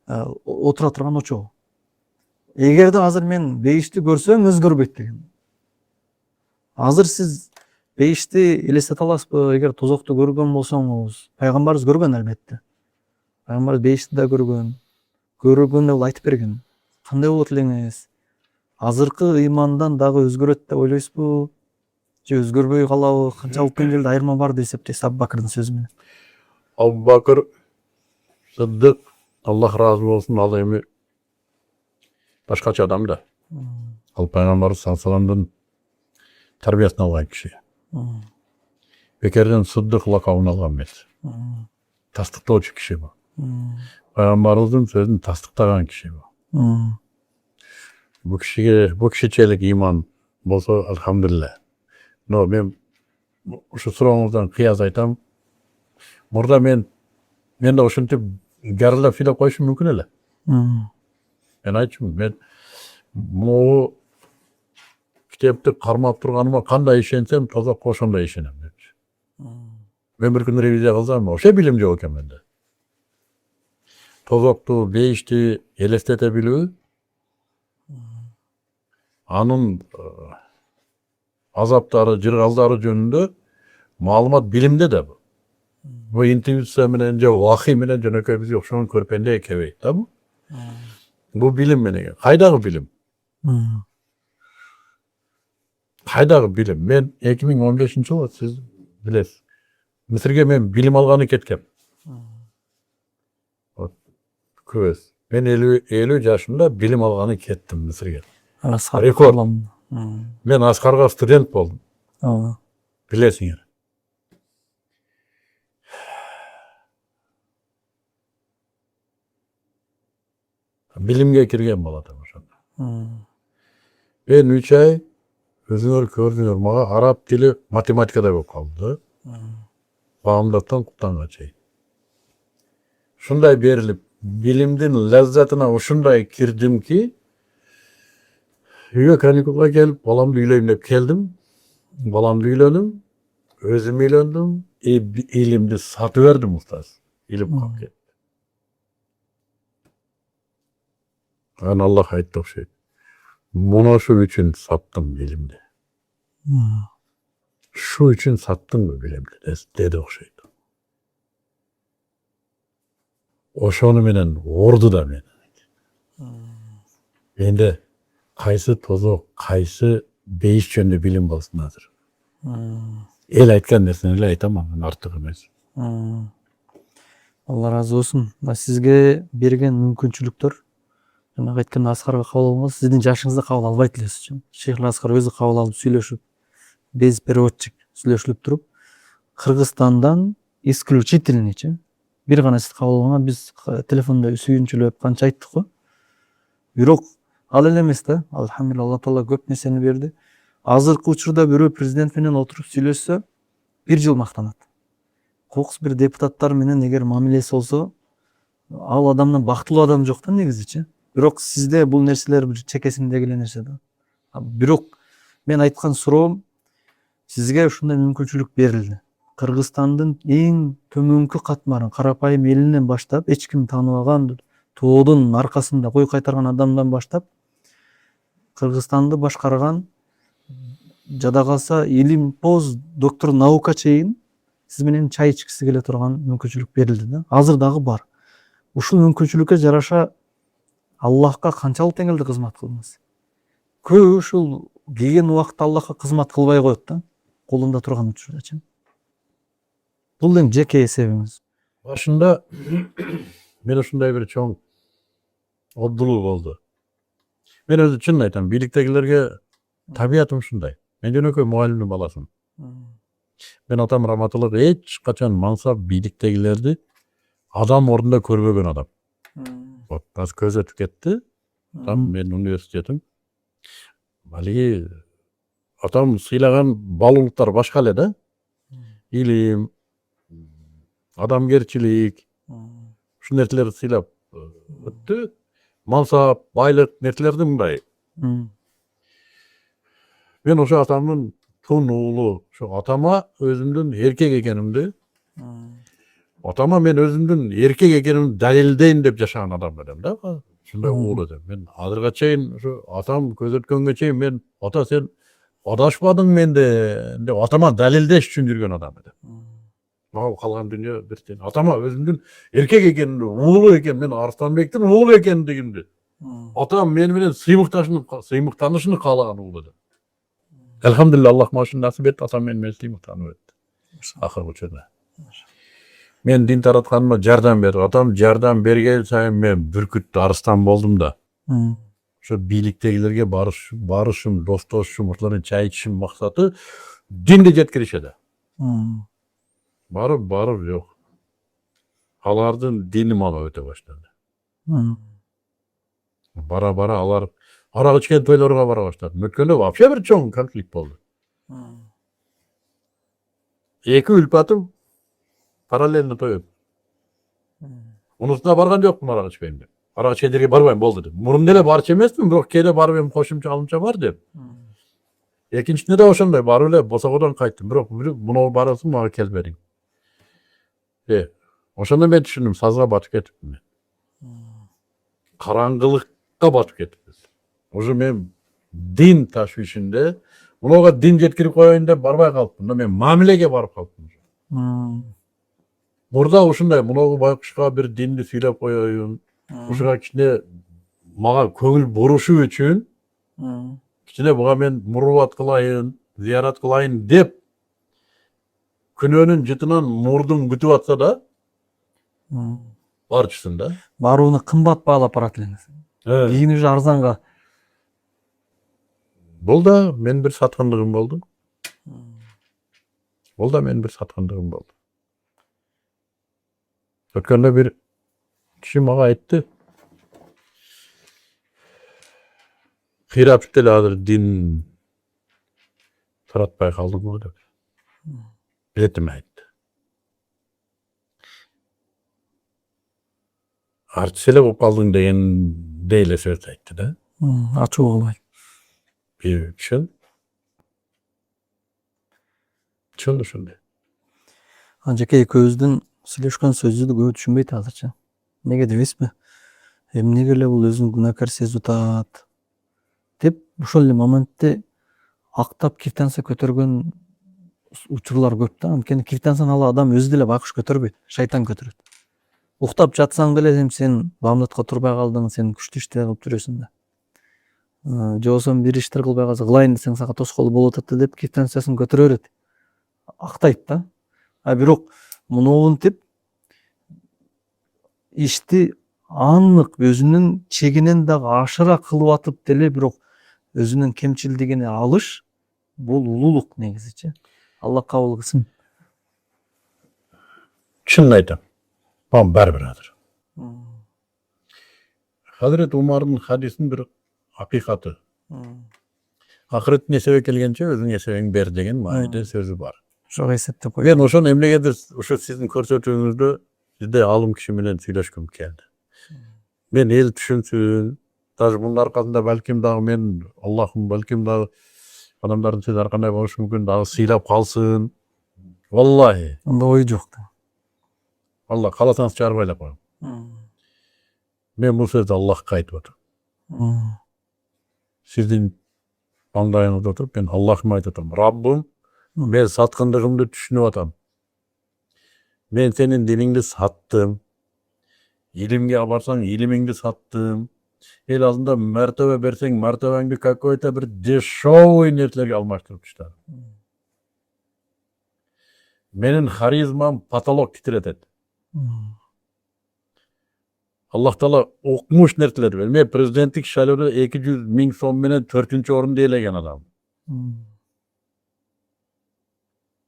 отура турган очогу. Эгерде азыр мен бейишти көрсөм өзгөрбөйт деген. Азыр сиз бейишти элестете аласызбы? Эгер тозокту көргөн болсоңуз, пайгамбарыбыз көргөн албетте. Пайгамбарыбыз бейишти да көргөндө бул айтып берген. Кандай болот элеңиз? Азыркы ыймандан дагы өзгөрөт деп ойлойсузбу? Же өзгөрбөй калабы? Канчалык деңгээлде айырма бар деп эсептейсиз Абу Бакырдын сөзү менен? Абу Бакыр Сыддык, Аллах разы болсун, ал эми башкача адам да. Ал пайгамбарыбыз саллаллаху алейхи вассаламдын тарбиясын алган киши. Бекерден Сыддык лакабын алган эмес. Тастыктоочу киши бул. Пайгамбарыбыздын сөзүн тастыктаган киши бул. Бу кишичелик ыйман болсо алхамдулилля. Но мен ушу сурооңуздан кыяз айтам. Мурда мен да ушинтип гарылдап сүйлөп коюшум мүмкүн эле. Мен айтчумун, мен могу китепти кармап турганыма кандай ишенсем, тозокко ошондой ишенем депчи. Мен бир күн ревизия кылсам, вообще билим жок экен менде. Тозокту, бейишти элестете билүү, анын азаптары, жыргалдары жөнүндө маалымат билимде да бу. Бу интуиция менен же вахий менен жөнөкөй бизге окшогон көрпенде экебейт да бу. Бу билим менен. Кайдагы билим? Кайдагы билим? Мен 2015-жылы сиз билесиз. Мисирге мен билим алганы кеткем. Көз. Мен 50 жашымда билим алганы кеттим Мисирге. Рекорд. Мен Аскарга студент болдум. Билесиңер. Билимге кирген баладым ошондо. Мен 3 ай өзүңөр көрдүңөр, мага араб тили математикада болуп калды. Баамдаттан куптанга чейин. Ушундай берилип, билимдин лаззатына ушундай кирдим ки, үйгө каникулга келип, баламды үйлөйм деп келдим. Баламды үйлөдүм, өзүм үйлөндүм, илимди сатып бердим устаз. Илим калып кетти. Аны Аллах айтты окшойт. Муну шу үчүн саттым билимди. Шу үчүн саттым билимди, деди окшойт. Ошону менен орду да мен. Менде кайсы тозок, кайсы бейиш жөнүндө билим болсун азыр. Эл айткан нерсени эле айтам, андан артык эмес. Алла разы болсун. Сизге берген мүмкүнчүлүктөр, жанагы айтканда Аскарга кабыл алганбыз, сиздин жашыңызда кабыл албайт элесиз. Шейх Аскар өзү кабыл алып сүйлөшүп, без переводчик сүйлөшүлүп туруп, Кыргызстандан исключительныйчи бир гана сиз кабыл алганга биз телефондо сүйүнчүлөп канча айттык го. Бирок ал эле эмес да. Алхамдулилла, Алла таала көп нерсени берди. Азыркы учурда бирөө президент менен отуруп сүйлөшсө, 1 жыл мактанат. Кокус бир депутаттар менен эгер мамилеси болсо, ал адамдан бактылуу адам жок да негизичи. Бирок сизде бул нерселер бир чекесиндеги эле нерсе да. Бирок мен айткан суроом, сизге ушундай мүмкүнчүлүк берилди. Кыргызстандын эң төмөнкү катмарын, карапайым элинен баштап, эч ким тааныбаган, тоодун аркасында кой кайтарган адамдан баштап, Кыргызстанды башкарган, жада калса илимпоз доктор наука чейин сиз менен чай ичкиси келе турган мүмкүнчүлүк берилди да. Азыр дагы бар. Ушул мүмкүнчүлүккө жараша Аллахка канчалык деңгээлде кызмат кылдыңыз? Көбү ушул келген убакытта Аллахка кызмат кылбай коет да, колунда турган учурдачы. Бул эң жеке эсебиңиз. Башында мен ушундай бир чоң обдулуу болду. Мен өзү чынын айтам, бийликтегилерге табиятым ушундай. Мен жөнөкөй мугалимдин баласымын. Мен атам Раматулла эч качан мансап бийликтегилерди адам ордунда көрбөгөн адам. Вот, аз көз өтүп кетти. Там мен университетим. Алиги атам сыйлаган баалуулуктар башка эле да. Илим, адамгерчилик, ушул нерселерди сыйлап өттү. Мансап, байлык нерселерди мындай. Мен ошо атамдын тун уулу, ошо атама өзүмдүн эркек экенимди, атама мен өзүмдүн эркек экенимди далилдейин деп жашаган адам элем да. Ушундай уулу элем. Мен азырга чейин ошо атам көз өткөнгө чейин мен ата сен адашпадың менде деп атама далилдеш үчүн жүргөн адам элем. Мага калган дүйнө бир тен. Атама өзүмдүн эркек экенимди, уулу экен, мен Арстанбектин уулу экендигимди. Атам мени менен сыймыктанышын каалаган уулу элем. Элхамдулилла, Аллах мага ушуну насип этти, атам мени сыймыктанып этти. Акыркы учурда. Мен дин таратканыма жардам берди. Атам жардам берген сайын мен бүркүттүү арыстан болдум да. Ошо бийликтегилерге барышым, достошум, ошолордон чай ичишим максаты динди жеткириши да. Барып жок. Алардын дини мага өтө баштады. Бара алар арак ичкен тойлорго бара баштады. Өткөндө вообще бир чоң конфликт болду. Эки үлпатым параллельно той өтүп. Унусуна барган жокмун арак ичпейм деп. Арак ичкен жерге барбайм болду деп. Мурун эле барчу эмесмин, бирок кээде барып эми кошумча алымча бар деп. Экинчисинде да ошондой барып эле босогодон кайттым, бирок муну барасың мага келбедиң. Ошондо мен түшүндүм, сазга батып кетипмин мен. Караңгылыкка батып кетиппиз. Уже мен дин ташвишинде, мунуга дин жеткирип коеюн деп барбай калыпмын. Мен мамилеге барып калыпмын. Мурда ушундай, мунугу байкушка бир динди сүйлөп коеюн, ушуга кичине мага көңүл бурушуу үчүн, кичине буга мен муруват кылайын, зыярат кылайын деп күнөөнүн жытынан мурдун күтүп атса да, барчысың да. Барууну кымбат баалап барат элеңиз. Кийин уже арзанга. Бул да мен бир саткандыгым болду. Өткөндө бир киши мага айтты. Кыйрап эле азыр дин таратпай калдыңбы деп. Билетиме айтты. Артист эле болуп калдың дегендей эле сөз айтты да. Ачуу кылбайт. Чын ошондой. Жеке экөөбүздүн сүйлөшкөн сөзүбүздү көп түшүнбөйт азырчы. Неге дебейсизби? Эмнеге эле бул өзүн күнөөкөр сезип атат деп ошол эле моментте актап киртанса көтөргөн учурлар көп да. Анткени киртансан ал адам өзү деле байкуш көтөрбөйт, шайтан көтөрөт. Уктап жатсаң деле сен бамдатка турбай калдың, сен күчтүү иштер кылып жүрөсүң да. Же болбосо бир иштер кылбай калса кылайын десең сага тоскоол болуп атат деп киртансасын көтөрө берет. Актайт да. Бирок мунтип ишти аннык өзүнүн чегинен дагы ашыра кылып атып деле бирок өзүнүн кемчилдигине алыш бул улуулук негизичи. Алла кабыл кылсын. Чынын айтам. Мага барбир азыр. Хазрет Умардын хадисин бир акыйкаты. Акыреттин эсеби келгенче өзүң эсебиңди бер деген майда сөзү бар. Ошого эсептеп кой. Мен ошону эмнегедир ошо сиздин көрсөтүүңүздө сизде алым киши менен сүйлөшкүм келди. Мен эл түшүнсүн, даже мунун аркасында балким дагы мен Аллахым балким дагы адамдардын сөзү ар кандай болушу мүмкүн дагы сыйлап калсын. Валлахи. Анда ой жок да. Алла кааласаңыз чыгарып айлап коем. Мен бул сөздү Аллахка айтып атам. Сиздин маңдайыңызда отуруп мен Аллахыма айтып атам. Раббым, мен саткындыгымды түшүнүп атам. Мен сенин диниңди саттым. Илимге алып барсаң илимиңди саттым. El ağzında mertebe berseň, mertebeňdi какой-то bir dешевый nerselerge almaştyrmışlar. Menin harizmam patolog titretet. Allah Taala okumuş nerseler ver. Men prezidentlik şaýlawda 200.000 soň menen 4-nji orunda elegen adam.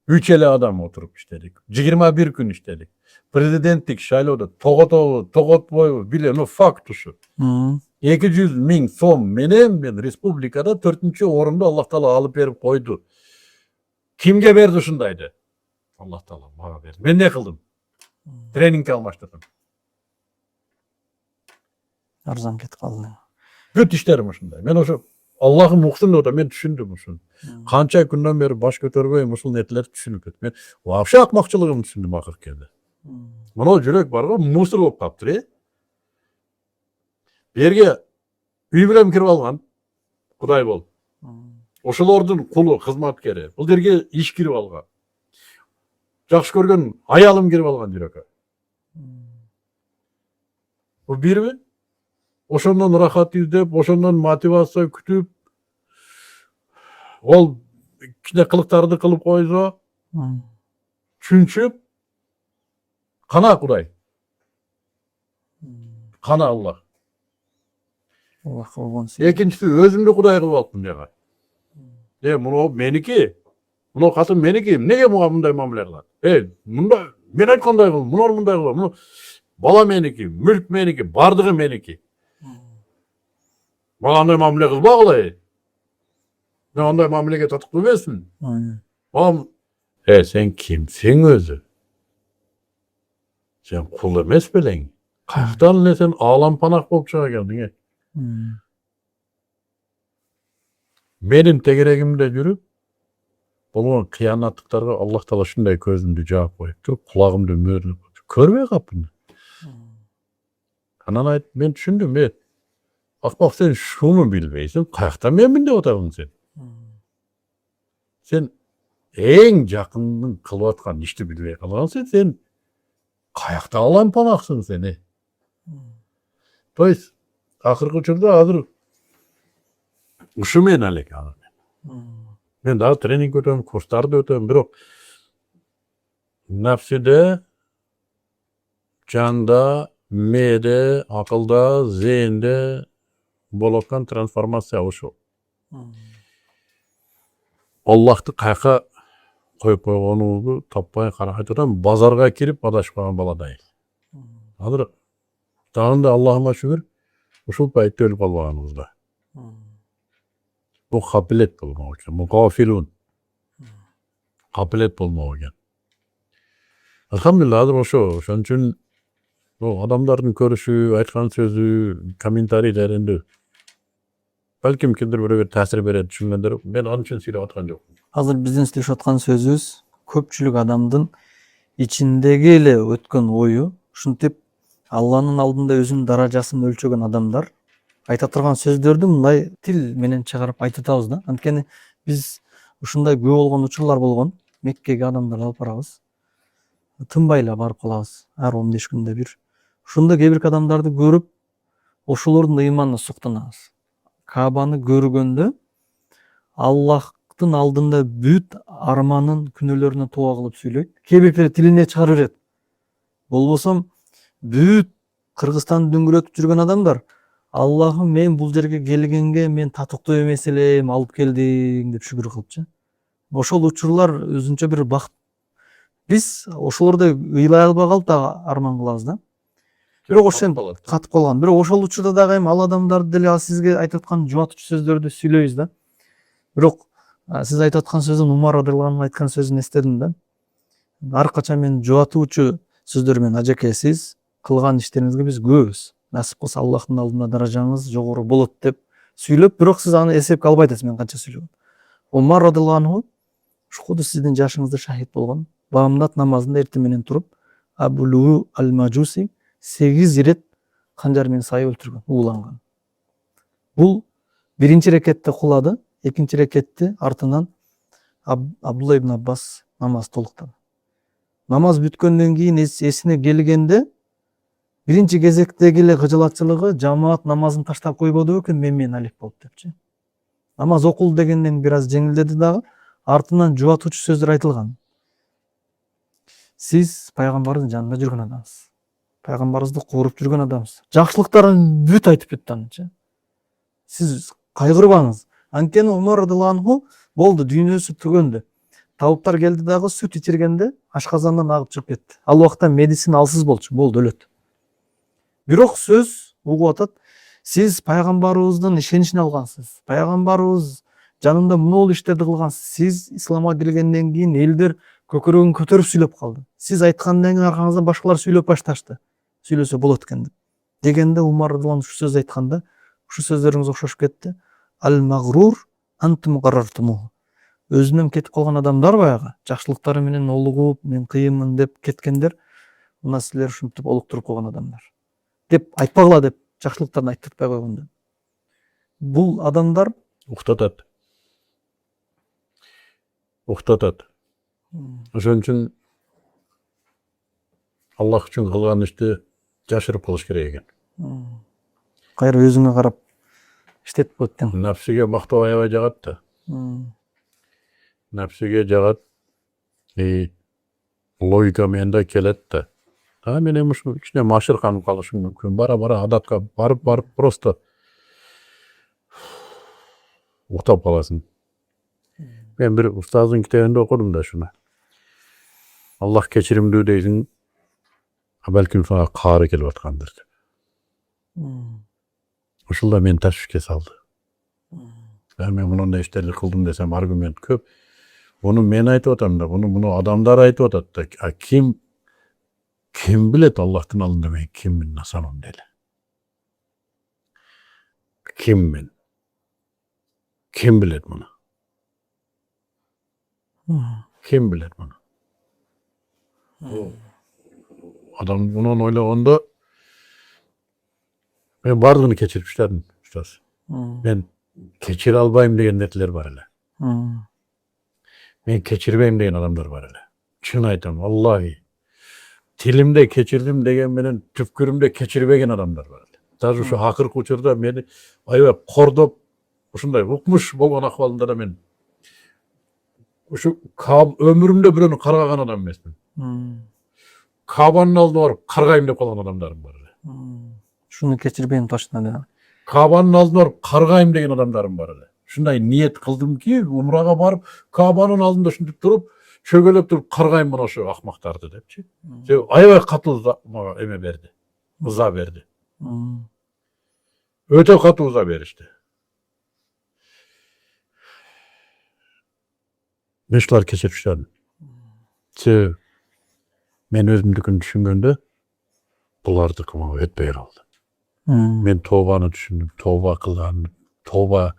3 ele adam oturup işledik. 21 gün işledik. Prezidentlik şaýlawda togot boyu bilen o faktuşu. 200.000 soň menen men respublikada 4-nji orunda Allah Taala alıp berip koydu. Kimge berdi şundaydı? Allah Taala maga berdi. Men ne kıldım? Trening almaştırdım. Arzan ketip kaldy. Göt işlerim şunday. Men oşo Allah'ın muhsin da men düşündüm şunu. Kança günden beri baş götürmey musul netler düşünüp ket. Men wapşa akmakçılygymdy düşündüm ahyrkelde. Muna jürek barga musul bolup kapdyr. Berge üy bilen kirip algan. Kuday bol. Oşolordun kulu, hizmatkeri. Bul derge iş kirip algan. Jakşı görgen ayalım kirip algan jüreke. Bu birbi oşondan rahat izdep, oşondan motivasiya kütüp, ol kine kılıktardı kılıp koysa, çünçüp, kana Kuday. Kana Allah. Allah kolgon Ekinçisi özümde Kuday kılıp aldım jaga. Muno meniki, muno katın meniki, nege muga munday mamule kılar? Munda men aytkanday kıl, munor munday kıl, muno bala meniki, mülk meniki, bardığı meniki. Bana anday mamule kılba kılay. Ne anday mamulege tatıklı versin. Sen kimsin özü? Sen kul emes bilen. Kayaktan ne sen ağlam panak bolup çıga geldin. Menin tegeregimde yürüp, bolgan kıyanatlıklarga Allah Taala şunday közümdü jap koyupdy, kulagymdy möhürlüp, körbe kapını. Anan ayt, men düşündüm, Akbak sen şunu bilbeysin, kayakta men minde otagyň sen. Sen en jakyndyň kılıp atkan işti bilbey kalgansyň, sen kayakta alan panaksın seni. Toys, ahırkı çırda hazır. Uşu men alek alır. Men daha trening ötem, kurslarda ötem, birok nafside, canda, mede, akılda, zihinde bolotkan transformasiya uşu. Allah'ты kayka koyup koygonuňyzdy tapmay karakaytadan bazarga kirip adaşpagan baladay. Hazır dağında Allah'ıma şükür uşul paýtda ölüp kalbaganybızda. Bu kapilet bolmak üçin, bu gafilun. Kapilet bolmak üçin. Elhamdülillah hazır oşon üçin bu adamların körüşü, aytkan sözü, kommentariýlerinde belkim kimdir bir täsir beret düşüngendir. Men onun üçin süýlep atgan jokmun. Hazır bizdin süýlep atkan sözübüz köpçülük adamdın içindegi ele ötken oyu, uşintiп Allah'ın aldında özünün darajasyny ölçögen adamlar ayta turgan sözdөрdü mындай til menen çıkarıp aytatabız da. Antkeni biz ушундай көп болгон учурлар болгон. Меккеге адамдарды алып барабыз. Тынбайла барып калабыз. Ар 15 күндө bir. Ушунда кээ-бир адамдарды көрүп, ошолордун ыйманына суктанабыз. Кабаны көргөндө Allah'tın алдында бүт арманын, күнөөлөрүнө тоо кылып сүйлөйт. Кээ-бирleri тилине чыгарып берет. Болбосом бүт Кыргызстанды дөңгөлөтүп жүргөн адамдар Allah'ım men бул жерге келгенге мен татыктуу эмес элем, алып келдиң деп шүгүр кылыпчы. Ошол учурлар өзүнчө бир бакыт. Биз ошолордой ыйлай албай калып да арман кылабыз да. Бирок ошол катып калган. Бирок ошол учурда дагы эми ал адамдарды деле сизге айтып аткан жубатчу сөздөрдү сүйлөйбүз да. Бирок сиз айтып аткан сөзүн Умар радыйаллаху айткан сөзүн эстедим да. Ар качан мен жубатуучу сөздөр менен ажеке сиз кылган иштериңизге биз күбөбүз. Насип кылса Аллахтын алдында даражаңыз жогору болот деп сүйлөп, бирок сиз аны эсепке албай атасыз мен канча сүйлөгөм. Умар радыйаллаху анху ушул сиздин жашыңызда шахид болгон. Баамдат намазында эртең менен туруп, Абулу ал-Мажуси 8 ирет канжар менен сайып өлтүргөн, ууланган. Бул биринчи рекетте кулады, экинчи рекетти артынан Абдулла ибн Аббас намаз толуктады. Намаз бүткөндөн кийин эсине келгенде Биринчи кезектеги эле кыжылатчылыгы жамаат намазын таштап койбоду экен мен алип болуп депчи. Намаз окул дегенден бир аз жеңилдеди дагы, артынан жубатуучу сөздөр айтылган. Сиз пайгамбардын жанында жүргөн адамсыз. Пайгамбарыбызды кууруп жүргөн адамсыз. Жакшылыктарын бүт айтып кетти анчы. Сиз кайгырбаңыз. Анткени Умар радыйаллаху анху болду, дүйнөсү түгөндү. Табыптар келди дагы сүт ичиргенде ашказандан агып чыгып кетти. Ал убакта медицина алсыз болчу, болду, өлөт. Бирок сөз угуп атат. Сиз пайгамбарыбыздын ишеничин алгансыз. Пайгамбарыбыз жанында мынол иштерди кылгансыз. Сиз исламга киргенден кийин элдер көкөрөгүн көтөрүп сүйлөп калды. Сиз айткандан кийин аркаңыздан башкалар сүйлөп башташты. Сүйлөсө болот экен деп. Дегенде Умар радыйаллаху ушу сөз айтканда, ушу сөздөрүңүз окшошуп кетти. Ал-магрур антум гаррартуму. Өзүнөн кетип калган адамдар баягы, жакшылыктары менен олугуп, мен кыйынмын деп кеткендер, мына силер ушинтип олуктуруп койгон адамдар. Деп айтпагыла деп жакшылыктарын айттыртпай койгондо. Бул адамдар Уктатат. Ошон үчүн Аллах үчүн кылган ишти жашырып кылыш керек экен. кайра өзүңө карап иштетип коет тең. Напсиге мактоо аябай жагат да. Напсиге жагат. Логика менен да келет да. Мен ушу кичине машырканып калышым мүмкүн. Бара адатка барып просто уктап каласың. Мен бир устаздын китебинде окудум да шуну. Аллах кечиримдүү дейсиң, балким сага каары келип аткандыр деп. Ушул мен ташвишке салды. Мен мындай иштерди кылдым десем аргумент көп. Буну мен айтып атам да, буну адамдар айтып атат да. Ким билет Аллахтын алдында мен киммин на самом деле? Киммин? Ким билет муну? Ким билет муну? Адам мунун ойлогондо мен бардыгын кечирип иштедим, устаз. Мен кечире албайм деген нерселер бар эле. Мен кечирбейм деген адамдар бар эле. Чын айтам, Аллахи. Тилимде кечирдим деген менен түпкүрүмдө кечирбеген адамдар бар эле. Даже ушу акыркы учурда мени аябай кордоп, ушундай укмуш болгон акыбалында да мен ушу өмүрүмдө бирөөнү каргаган адам эмесмин. Кабанын алдына барып каргайм деп калган адамдарым бар эле. Шуну кечирбейм точно да. Кабанын алдына барып каргайм деген адамдарым бар эле. Ушундай ниет кылдымки, умрага барып, Кабанын алдында ушинтип туруп, чөгөлөп туруп каргайм мына ошо акмактарды депчи. Аябай катуу мага эме берди. Ыза берди. Өтө катуу ыза беришти. Мен шулар кечирип иштедим. Мен өзүмдүкүн түшүнгөндө булардыкы мага өтпөй калды. Мен тообаны түшүндүм, тооба кылган, тооба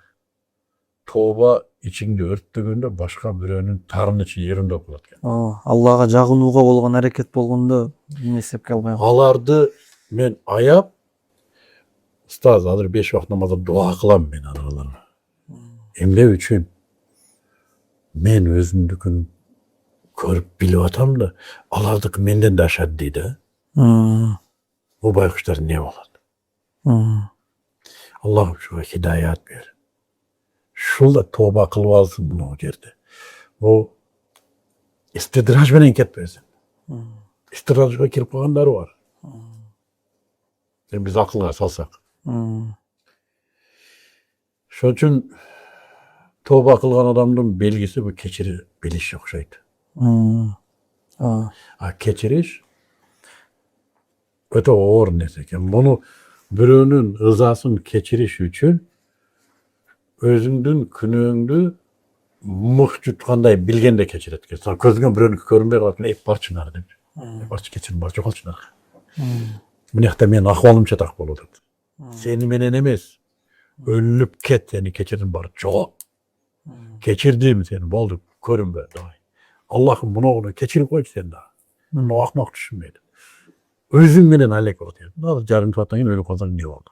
ичиңди өрттөгөндө башка бирөөнүн таарынычы жеринде болот экен. Аллага жагынууга болгон аракет болгондо эмне эсепке албай калды. Аларды мен аяп, устаз, азыр 5 убакыт намазда дуа кылам мен аларга. Эмне үчүн? Мен өзүмдүкүн көрүп билип атам да, алардыкы менден да ашат дейди. Бул байкуштар эмне болот? Аллах ушуга хидаят бер. Шул да тооба кылып алсын бул жерде. Бул истидраж менен кетпесин. Истидражга кирип калгандары бар. Биз акылга салсак. Ошон үчүн тооба кылган адамдын белгиси бул кечире билиш окшойт. Кечириш өтө оор нерсе экен. Муну бирөөнүн ызасын кечириш үчүн өзүңдүн күнөөңдү мык жуткандай билгенде кечирет экен. Сен көзүңө бирөөнүкү көрүнбөй калат, барчы нары деп. Барчы кечирим, бар жоколчу нары. Мынакта менин акыбалымча так болуп атат. Сени менен эмес, өлүп кет, сени кечирдим, бар жок. Кечирдим сени, болду, көрүнбө, давай. Аллахым муну кечирип койчу сени да. Муну акмак түшүнбөйт. Өзүң менен алек болот. Азыр жарымтып аттан кийин өлүп калсаң эмне болду?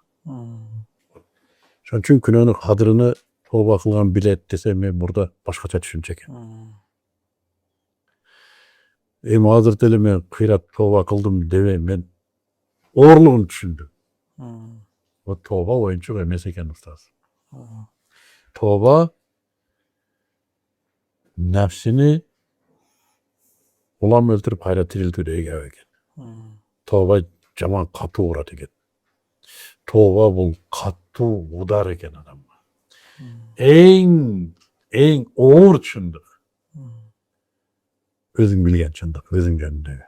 Ошон үчүн күнөөнүн кадырыны тооба кылган билет десе, мен мурда башкача түшүнчү экен. Эми азыр деле мен кыйрат тооба кылдым дебейм, мен Oğurluğunu düşündü. O tövbe oyuncuk emes eken ustaz. Tövbe nefsini ulam öldürüp hayra tiriltüde eken. Tövbe jaman katı uğradı eken. Tövbe bul katı udar eken adam. En oğur çındık. Özün bilgen çındık, özün jönündögü.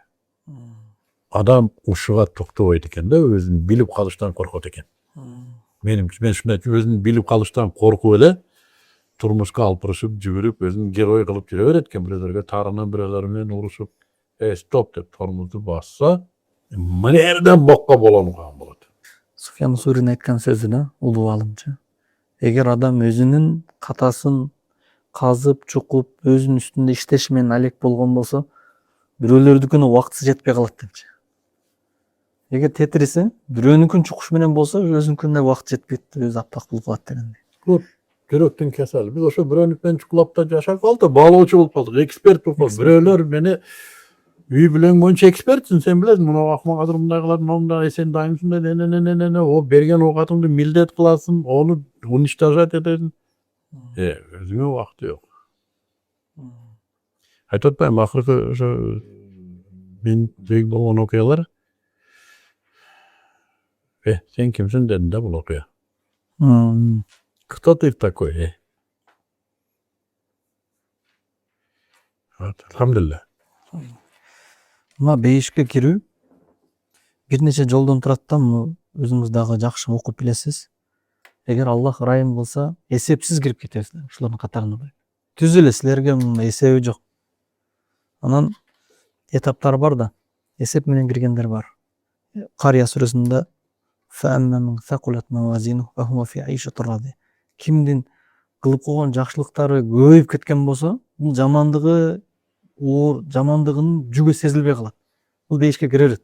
Adam uşuğa toktobойт экен да, өзүн билип калыштан коркот экен. Men şunday özүн билип калыштан коркуп эле турмушка алып барышып, жүгүрүп, өзүн герой кылып жүрө берет экен, бирөөлөргө тарынын бирөөлөр менен урушуп, стоп деп тормозду басса, мынерден бокко болону калган болот. Суфьян Сурин айткан сөзүнө улуу алымчы. Эгер адам өзүнүн катасын казып, чукуп, өзүнүн үстүндө иштеши менен алек болгон болсо, бирөөлөрдүкүнө убактысы жетпей калат депчи. Эгер тетирисең, бирөөнүкүн чукуш менен болсо, өзүнүкүнө убакыт жетпейт, өзү аптак болуп калат дегендей. Бул жүрөктүн кесели. Биз ошо бирөөнүк менен чукулап да жашап калдык, баалоочу болуп калдык, эксперт болуп калдык. Бирөөлөр мени үй бүлөң боюнча экспертсиң, сен билесиң, мына акмак азыр мындай кылат, мындай, сен дайымсың, о берген оокатыңды милдет кыласың, ону уничтожать этесиң. Өзүңө убакыт жок. Айтып атпайм, акыркы ошо мен жек болгон окуялар. Сен кимсиң дедим да бул окуя. Кто ты такой? Алхамдулилlah. Мына бейишке кирүү бир нече жолдон турат да, өзүңүз дагы жакшы окуп билесиз. Эгер Аллах ырайым кылса, эсепсиз кирип кетесиздер, ушулардын катарына. Түз эле силерге эсеби жок. Анан этаптар бар да, эсеп менен киргендер бар. Кария сүрөсүндө кимдин кылып койгон жакшылыктары көбөйүп кеткен болсо, бул жамандыгынын жүгү сезилбей калат. Бул бейишке кире берет.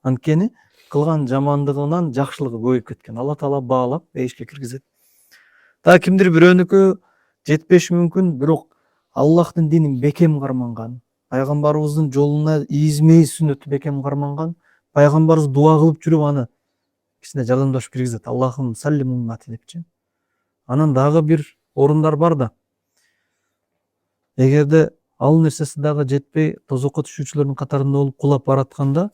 Анткени кылган жамандыгынан жакшылыгы көбөйүп кеткен. Алла Таала баалап бейишке киргизет. Та кимдир бирөөнүкү жетпеши мүмкүн, бирок Аллахтын динин бекем карманган, пайгамбарыбыздын жолуна измей сүннөтү бекем карманган, пайгамбарыбыз дуа кылып жүрүп аны кичине жардамдашып киргизет. Аллахым саллим уммати депчи. Анан дагы бир орундар бар да. Эгерде ал нерсеси дагы жетпей, тозокко түшүүчүлөрдүн катарында болуп кулап баратканда,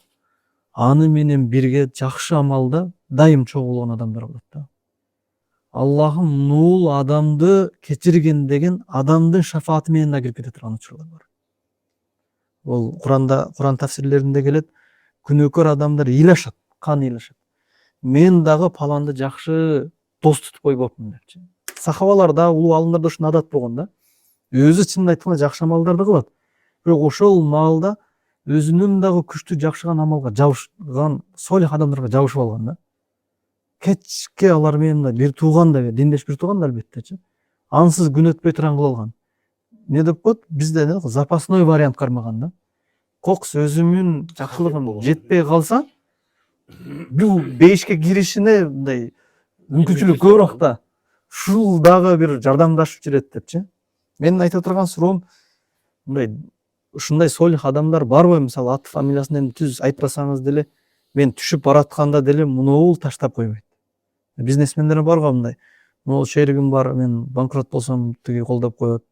аны менен бирге жакшы амалда дайым чогулган адамдар болот да. Аллахым нул адамды кечирген деген адамдын шафааты менен да кирип кете турган учурлар бар. Ол Куран тафсирлеринде келет, күнөөкөр адамдар ыйлашат, кан ыйлашат. Мен дагы паланды жакшы дос тутуп койбопмун депчи. Сахабалар да, улуу алымдар да ушуну адат болгон да. Өзү чынын айтканда жакшы амалдарды кылат. Бирок ошол маалда өзүнүн дагы күчтүү жакшыган амалга жабышкан солих адамдарга жабышып алган да. Кечке алар менен бир тууган да, диндеш бир тууган да албеттечи. Ансыз күн өтпөй турган кыла алган. Не деп коет? Бизде запасной вариант кармаган да. Кокс өзүмүн жакшылыгым жетпей калса, бул бейишке киришине мындай мүмкүнчүлүк көбүрөөк да. Ушул дагы бир жардамдашып жүрөт депчи. Менин айта турган суроом, мындай ушундай солих адамдар барбы? Мисалы аты фамилиясын түз айтпасаңыз деле, мен түшүп баратканда деле муну таштап койбойт. Бизнесмендер бар го мындай. Могул шеригим бар, мен банкрот болсом тиги колдоп коет.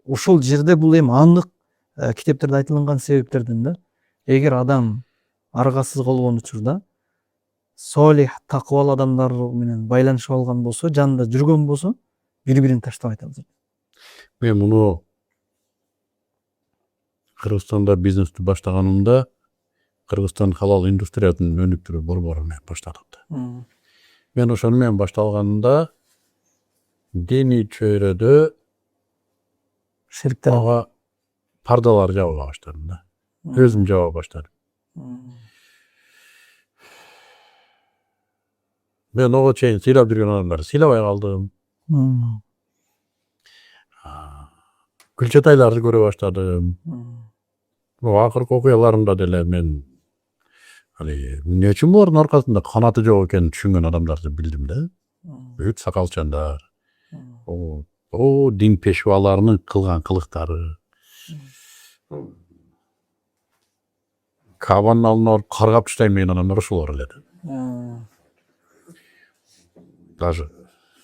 Ушул жерде бул эми андык китептерде айтылган себептерден да. Эгер адам аргасыз болгон учурда солих, такыбал адамдар менен байланышып алган болсо, жанында жүргөн болсо, бири-бирин таштабайт алар. Мен муну Кыргызстанда бизнести баштаганымда Кыргызстан халал индустриясынын өнүктүрүү борбору менен баштадык. Мен ошону менен башталганында диний чөйрөдө Шериктер ага пардалар жаба баштадым да. Өзүм жаба баштадым. Мен ого чейин сыйлап жүргөн адамдарды сыйлабай калдым. Күлчөтайларды көрө баштадым. Акыркы окуяларымда деле мен эмне үчүн булардын аркасында канаты жок экенин түшүнгөн адамдарды билдим да. Бүт сакалчандар. О дин пешваларынын кылган кылыктары. Kabanın alına alıp kargap taşlaymayan adamlar şolar eledi. Даже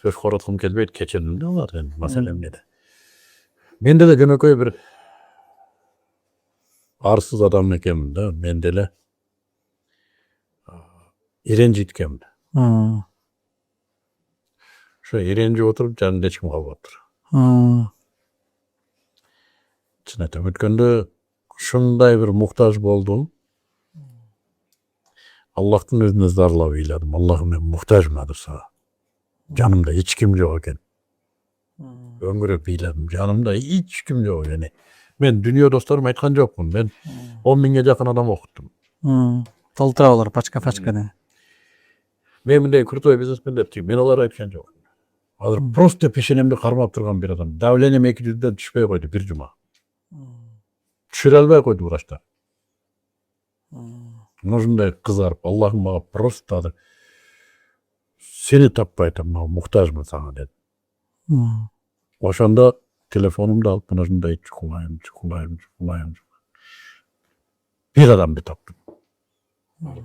söz koratım kelbeyt keçirdim de var yani meselem nede. Mende de gönököy bir arsız adam ekemim de mendele irenci itkemim de. Şu irenci oturup canında çıkma kapattır. Çinetem ötkende şunday bir muhtaç boldum. Allah'tan özüne zarlap eyledim. Allah'ım ben muhtaçmadır sana. Canımda hiç kim yok eken. Öngürüp eyledim. Canımda hiç kim yok yani. Ben dünya dostlarım aytkan jokmun. Ben 10 binge jakın adam okuttum. Толтыралар пачка-пачкадан. Men mындай крутой бизнесмен деп мен олар айтқан жок. Азыр просто пешенемди кармап турган bir adam. Давлением 200'den түшпөй койду bir жума. Түшүрө албай койду врачтар. Ушундай кызарып, Аллахым мага просто азыр seni tapпай атам, муктажмын сага деди. Ошондо телефонумду алып мына ушундай чукулайм. Bir adamды таптым.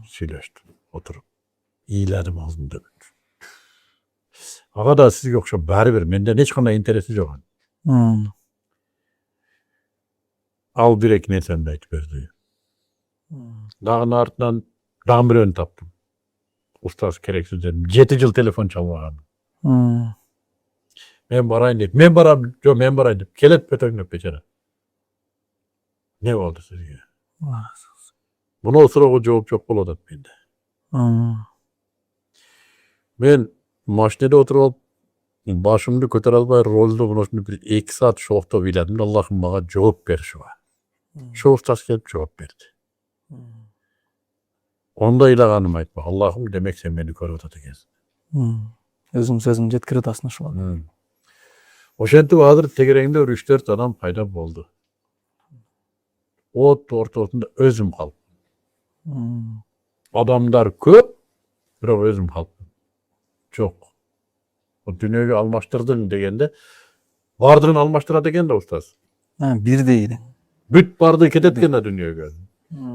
Сүйлөштүм, отуруп. İyilerim ağzımda. Ağa da sizge okşap bari bir. Menden hiç kanda interesi yok. Al bir ekine sen de hiç berdi. Dağın ardından dağın bir ön taptım. Ustaz gereksiz dedim. 7 yıl telefon çalmadım. Men barayın dedim. Men barayın dedim. Kelet petöngüp beçere. Ne oldu sizge? Buna o sıra o cevap çok bol odat bende. Men maşinede oturup başımda kötür albay roldu bunu şimdi bir 2 saat şoqta biledim. Allah'ım bana cevap ver şu an. Şu ustaz gelip cevap verdi. Onda ilağanım aytma. Allah'ım demek sen beni körüp atat ekensin. Özüm sözüm jetkire tasna şu an. Oşentip hazır tegerengde 3-4 adam payda boldu. O ortasında özüm kalp. Adamlar köp, biraz özüm kalp. Çok. O dünyayı almaştırdın degende, vardığını almaştıra degen de ustaz. Bir değil. Büt bardı ketetken de dünyayı gördüm.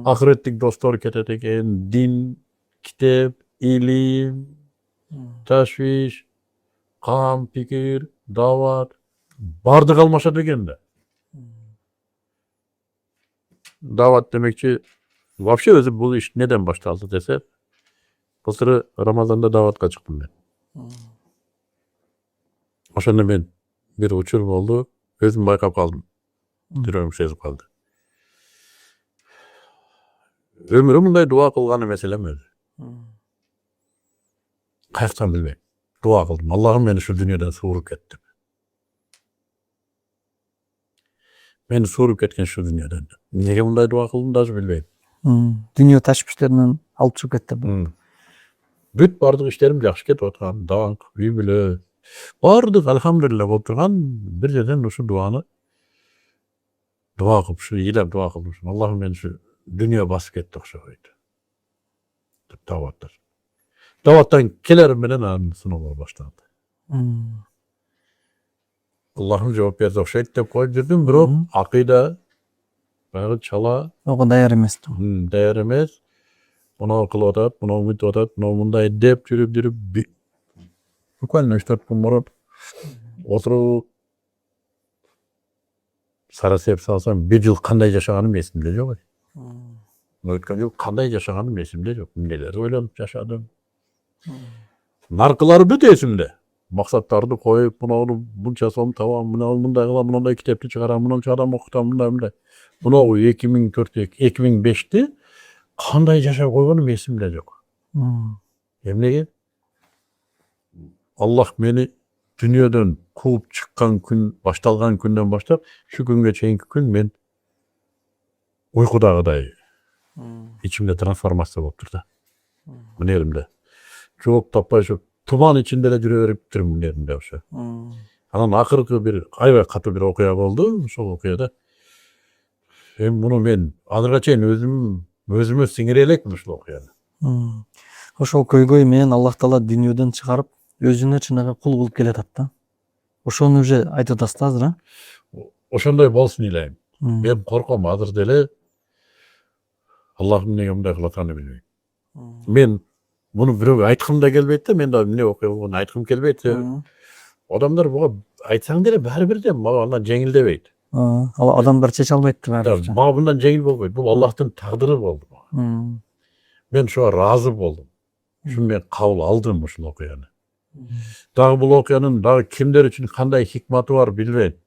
Ahiretlik dostlar ketetken, din, kitap, ilim, teşviş, kan, fikir, davat, bardık almaşa degen de. Davat demekçi, vapşe özü bu iş neden başlandı dese, bu sıra Ramazan'da davatga çıktım ben. Oşonda men bir uçurum oldu, özüm baykap kaldım. Yüreğim sezip kaldı. Ömrüm bunday dua kılganı meselem özü. Kayaktan bilmeyim. Dua kıldım. Allah'ım beni şu dünyadan suğurup ettim. Beni suğurup ketken şu dünyadan. Nege bunday dua kıldım da bilmeyim. Dünya taşmışlarının alıp çıkıp etti bu. Büt bardık işlerim yaxşı ketip oturgan, dağınk, üy bile. Bardık elhamdülillah oturgan, bir yerden şu duanı dua kılıp, şu iyilep dua kılıp. Allah'ım beni şu dünya basıp etti okşa koydu. Davatlar. Davattan kelerim bile anısın olur başlandı. Allah'ım cevap verdi okşa etti de koydurdum. Bro, akida, bayağı çala. O dayar emes. Değer emez. Buna akıl odat, buna ümit odat, buna bunda edep жүрüp bukvalno 3-4 gün borup oturup sarasep salsam bir yıl kanday yaşaganım esimde yok. Ötken yıl kanday yaşaganım esimde yok. Neler oylanıp yaşadım. Narkıları büt esimde. Maksatlardı koyup buna onu bunca son tamam buna bunday kılam buna kitaplı çıkaram buna çıkaram okutam bunday. Buna o 2004-2005'ti. Kanday yaşa koyganım esimde yok. Emnege? Allah beni dünyadan kuup çıkkan gün, baştalgan günden başlap, şu günge çeyinki gün men uykudagıday içimde transformasyon bolup turdu. Mine elimde. Çok tapay şu tuman içinde de жүрüp turmун mine elimde oşo. Anan akırkı bir aybay katı bir okuya boldu. Şol okuyada bunu men azırga çeyin özüme singire elekmин ушул окуяны. Ошол көйгөй менен Аллах Таала дүйнөдөн чыгарып, өзүнө чыныгы кул кылып келатат да. Ошону уже айтып атасыз азыр, а? Ошондой болсун илейм. Мен корком азыр деле Allah'ım nege bunday kılatanı bilmeyim. Men bunu biröw aytgym da gelbeydi de, men de ne okuýan aytgym kelbeydi. Adamlar buga aytsaň dele bäribir de maga ondan jeňildebeydi. Adamlar çeçe almaydı bari. Maga bundan jeňil bolboýdy. Bu Allah'tın tagdyry boldy. Men şoğa razı boldum. Şunu men kabul aldım şunu okuyanı. Dağı bu okuyanın dağı kimler için kanday hikmeti var bilmedim.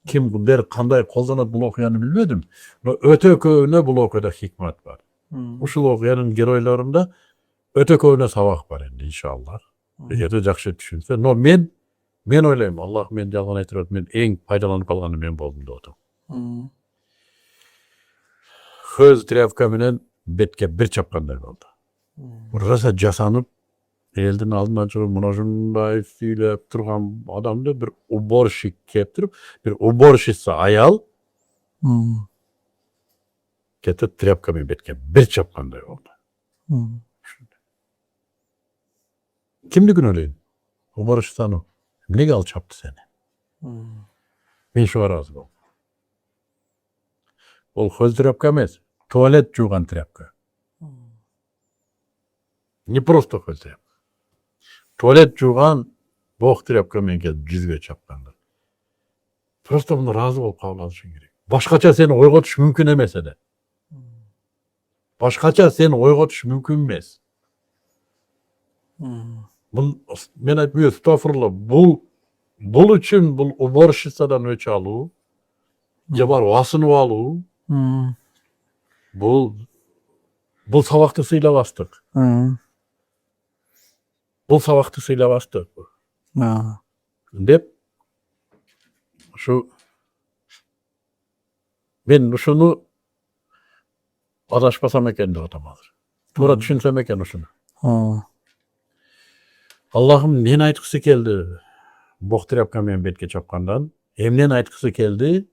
Kim bunları kanday kollanat bu okuyanı bilmedim. Öte köyüne bu okuyada hikmet var. Uşul okuyanın geroylarında öte köyüne sabak var endi inşallah. Ýerde jakşy düşünse. No men oylayım. Allah men jalgan aytýar. Men eň paydalanyp kalgany men boldum dodum. Höz trafika menen betke bir çapkanday boldu. Rasa jasanyp eldin aldyna çygyp muna şunday süýlep turgan adamdy bir uborşik keptirip, bir uborşitsa ayal ketip trapka men betke bir çapkanday boldu. Kimdi günöleyin? Uborşitsan o. Nege al çaptı seni? Men şoğa razı boldum. Ol höz trapka emes, tualet jugan trapka. Не просто höz trapka. Tualet jugan bok trapka menke jizge çapkandy. Просто bunu razı bolup kabul alyşyň gerek. Başkaça seni oýgotuş mümkün emes ede. Başkaça seni oýgotuş mümkün emes. Men aýtmay estağfurullah, bul üçin bul uborşitsadan öçe aluw, jabar wasynyp aluw, bul sabakty sylabastyk. Bul sabakty sylabastyk. Dep şu men şunu adaşpasam eken de atamadyr. Toora düşünsem eken şunu. Allah'ım men aytgysy keldi. Bok trapka men betke çapkandan. Emnen aytgysy keldi.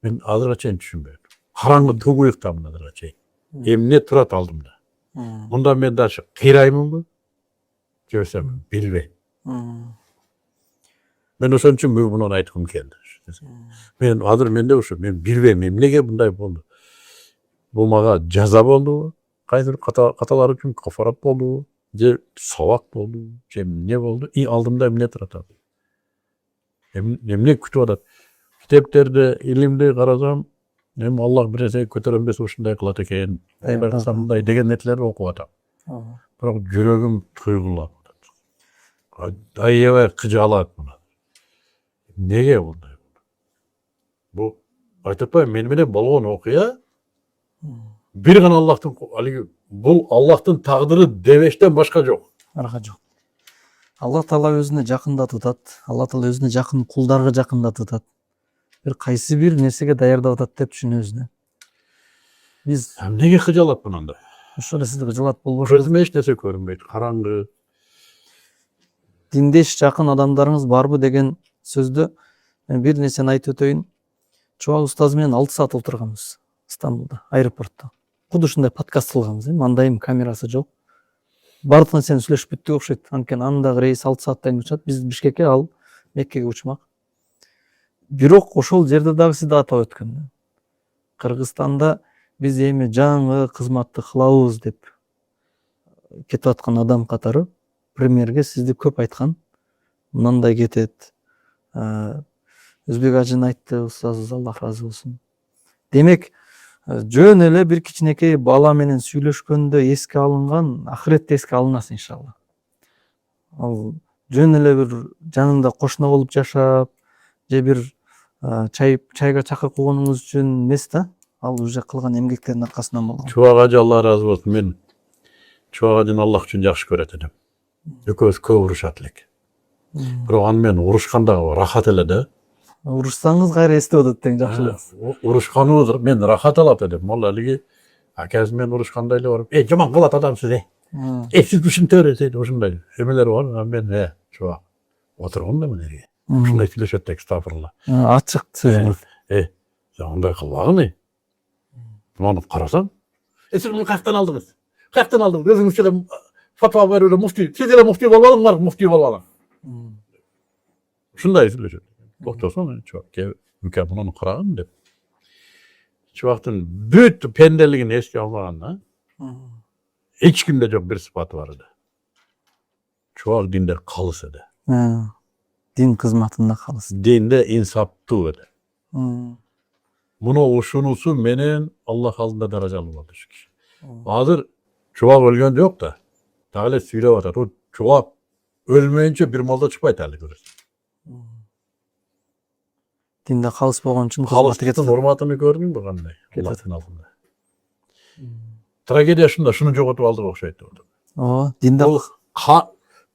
Men azırçen düşünbedim. Haraňgy tögüýükdamyn azırçen. Emne turat aldymda. Bunda men daşy kıraýmynby? Görsem bilbe. Men oşon üçin bunu aytgym keldi. Men hazır mende oşo, men bilbem emnege bunday boldu. Bu maga jaza boldu. Kaysyr katalary üçin kafarat boldu. Je sawak boldu. Je ne boldu? Aldymda emne turat aldy. Emne kütüp adat. Kitapterde, ilimde karasam, hem Allah birese köterenbes uşunday kılat eken, bunday degen netleri okup atam. Biroq jürегim tuygulap atat. Aýyba kıjalat buna. Nege bunday? Bu aytapay men menen bolgon okuya bir gana Allah'tın bu Allah'tın tagdyry debeşten başka jok. Arka jok. Allah Taala özüne jakında tutat. Allah Taala özüne jakın kuldarga jakında tutat. Bir kaysi bir nesege daýardap atat dep düşünübüz ne. Biz nege kıjalat bunanda? şöyle sizde kıjalat bolboş. Gözüme hiç nese görünbeydi. Karaڭgy. Dindeş jakın adamlarınız barby degen sözdü men bir neseni aytyp ötөйүn. Çoğa ustaz menen 6 saat oturganбыз İstanbul'da, aeroportта. Kudu ушундай подкаст кылганбыз, мандайым камерасы жок. Бардык нерсени сүйлөшүп бүттүк окшойт. Анткени андагы рейс 6 сааттан учат. Биз Бишкекке, ал Меккеге учмак. Бирок ошол жерде дагы сизди атап өткөн. Кыргызстанда биз эми жаңы кызматты кылабыз деп кетип аткан адам катары премьерге сизди көп айткан. Мындай кетет. Өзбек ажын айтты, устазыбыз, Аллах разы болсун. Демек, жөн эле бир кичинекей бала менен сүйлөшкөндө эске алынган, ахиретте эске алынат иншалла. Ал жөн эле бир жанында кошуна болуп жашап, же бир чайга чакырып койгонуңуз үчүн эмес да. Ал уже кылган эмгектердин аркасынан болгон. Чубак ажы Allah разы болсун. Мен Чубак ажын Аллах үчүн жакшы көрөт эдим. Экөөбүз көп урушат элек. Бирок аны мен урушканда рахат эле да. Урушсаңыз кайра эстеп атат тең жакшы эле. Урушканыбыз мен рахат алат эдим. Ал алиги акасы мен урушканда эле барып, жаман кылат адамсыз сиз ушинтер дейт, ушундай эмелер бар. Мен Чубак отургам да менеге. Ушундай сүйлөшөт да, estağfurullah. Ачык сөйлөйт. Андай кылбагын. Муну карасаң, сиз муну каяктан алдыңыз? Каяктан алдыңыз? Өзүңүз эле фатва берүүрө муфти, сиз эле муфти болбадыңызбы? Муфти болбадың. Ушундай сүйлөшөт. Октосоң, Чубак, муну карагын деп. Çuvaktın bütün pendeligini eski almağında hiç kimde yok bir sıfatı vardı. Çuvak dinde kalыс edi. Din kızmatında kalısın. Dinde insaptı edi. Hmm. Bunu uşunusu menen Allah aldında darajalı oldu şu kişi. Hazır çuvak ölgen yok da. Tağla söyle var. O çuvak ölmeyince bir malda çıkmayı terli görürsün. Dinde kalыс bolgon üçün kızmatı Kalıslıktın ketip. hormatını gördün mü kanday? Ketip. Allah'ın altında. Tragediya şunda şunu jogotup aldı okşaydı orada. O dinde O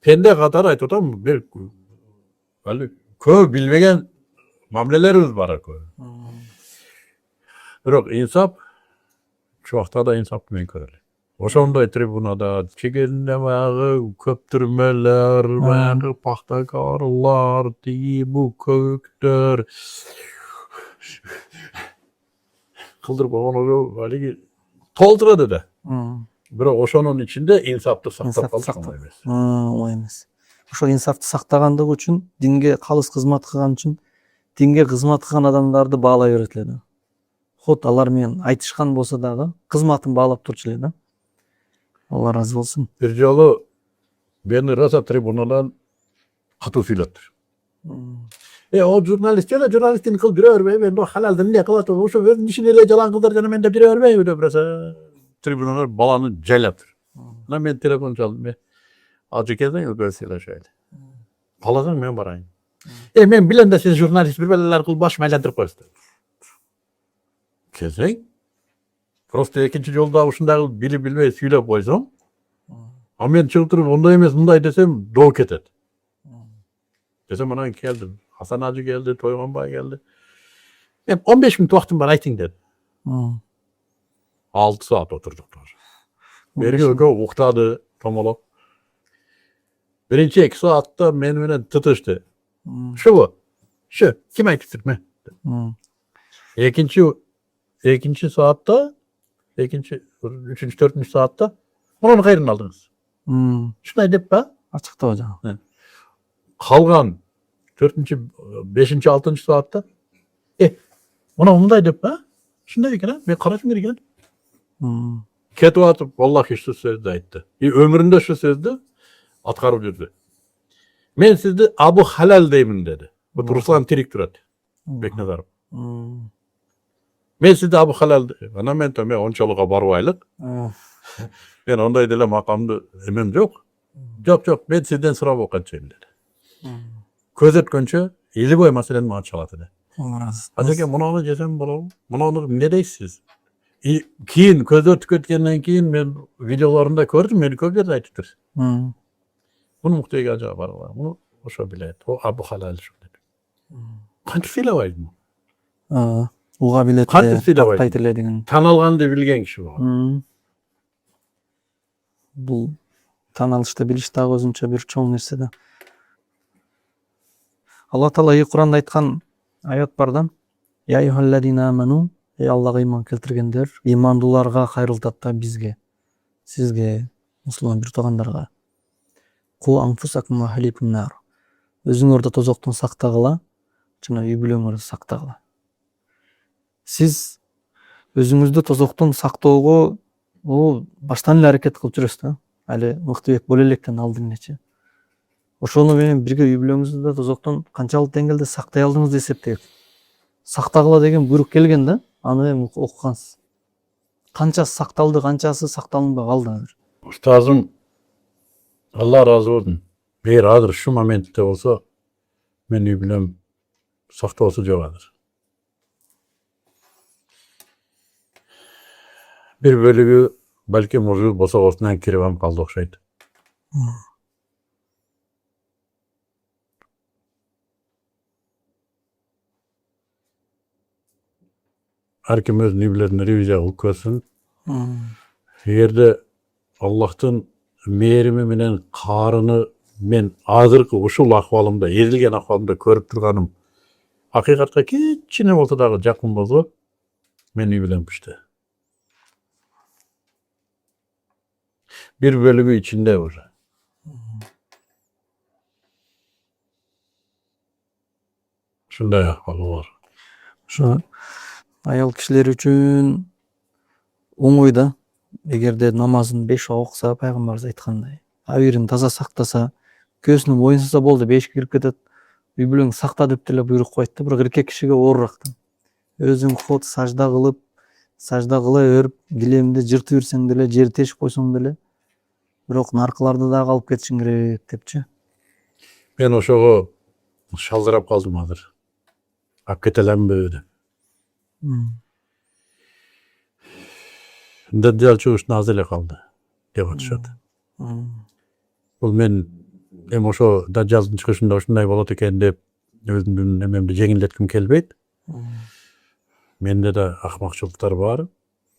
pende kadar aytı da mı? Bir böyle köy bilmegen mamlelerimiz var köy. Yok insap çuvakta da insap men köreli. Oşonda tribunada çegenine bayağı köptürmeler, bayağı pahtakarlar, diye bu köktür. Kıldırıp onu böyle tolduradı da. Bira oşonun içinde insaptı saktap kaldı. O emes. Ошо инсафты сактагандыгы үчүн динге калыс кызмат кылган үчүн динге кызмат кылган адамдарды баалай берет эле да. Хот алар менен айтышкан болсо дагы кызматын баалап турчу эле да. Allah razı olsun. Bir жолу beni rasa tribunadan katı filattır. O jurnalistini kıl bir örbeyi ben de halaldan ne kılatır. O şu verin işini ele jalan kıldır canım ben de bir örbeyi öyle birasa tribunalar balanı celatır. Lan ben telefon çaldım. Acı kezden yok görseyler şöyle. Kaladan ben barayım. Ben bilen de siz jurnalist bir beleler kıl baş meylendiriп koysun. Kezden. Просто ikinci yolda uşundagı bili bilmeyi söylep koysam. Ama ben çıktırıp onda emes bunday desem doğu ketet. Desem bana geldim. Hasan Hacı geldi, Toygan Bay geldi. Ben 15 minut vaktim var ayting dedi. 6 saat oturduklar. Beri uqtadı tomalap. Birinci 2 saatte menüne tutuştu. Şu bu. Şu. Kim aytırtma? İkinci saatte üçüncü, dördüncü saatte onun gayrını aldınız. Şunday dep be. Açıkta hocam. Kalgan 4. 5. 6. saatte ona onday dep be. Şunday ekan, ben karashım gerek ekan. Ketip atıp vallahi şu sözde aytdı. Ömründe şu sözde atkarıp yürüdü. Men sizdi Abu Halal deymin dedi. Bu Ruslan tirik durat. Beknazarov. Men sizdi Abu Halal deyim. Ana men de onçalığa barbaylık. Ben onday dele makamda emem yok. Yok ben sizden sırap okuyacağım dedi. Köz etkönçe eli boy meselen mağa çalatı dedi. Acaba bunu onu desem bunu onu ne deysiz? Keyin közde tüketgenden keyin men videolarında gördüm, beni köp yerde aytıptır. Bunu muhtega acaba var. Bunu oşo bilet. O Abu Halal şu dedi. Kançı silabaydı mı? Uğa bilet de tanalgandı bilgen kişi bu. Бул таанылышты билиш дагы өзүнчө бир чоң нерсе да. Алла Таала Кур'анда айткан аят бар да. Я айюхаллазина аману, ey Allah'a iman keltirgenler, imandууларга кайрылтат да бизге, сизге, мусулман бир туугандарга. Ку анфусакум ва ахликум нар. Өзүңөрдү тозоктон сактагыла, жана үй бүлөңөрдү сактагыла. Сиз өзүңүздү тозоктон сактоого баштан эле аракет кылып жүрөсүз да. Али мыктыбек боло электен алдың нечи. Ошону менен бирге үй бүлөңүздү тозоктон канчалык деңгээлде сактай алдыңыз деп эсептейт. Сактагыла деген буйрук келген да, аны эми окугансыз. Канчасы сакталды, канчасы сакталынбай калды. Ustazım Allah razı olsun. Bir hazır şu momentte olsa men үй бүлөм saktoosu jogadır. Bir bölügü belki muzu bosa ostundan kirip hem kaldı okşaydı. Herkim öz niblerini revize kılıp körsün. Yerde Allah'tan meyrimi menen karını men azırkı uşul ahvalımda, ezilgen ahvalımda körüp turganım. Hakikatka kiçine bolsa dagı jakın bolsa men үй бүлөм pişti. Bir bölümü içinde var. Şunday ahvalı var. Şu Аял кишилер үчүн оңой да. Эгерде намазын 5 окуса, пайгамбарыбыз айткандай, абийирин таза сактаса, көзүнө моюнсузса болду, 5 кирип кетет. Үй бүлөң сакта деп деле буйрук коет да. Бирок эркек кишиге оорураак да. Өзүң ход сажда кыла берип, килемди жыртып жүрсөң деле, жер тешип койсоң деле, бирок наркыларды дагы алып кетишиң керек депчи. Мен ошого шалдырап калдым азыр. Алып кетеленби деп. Дажжал чыгышына аз эле калды деп атышат. Бул мен эми ошо дажжалдын чыгышында ушундай болот экен деп өзүмдүн эмемди жеңилдетким келбейт. Менде да акмакчылыктар бар.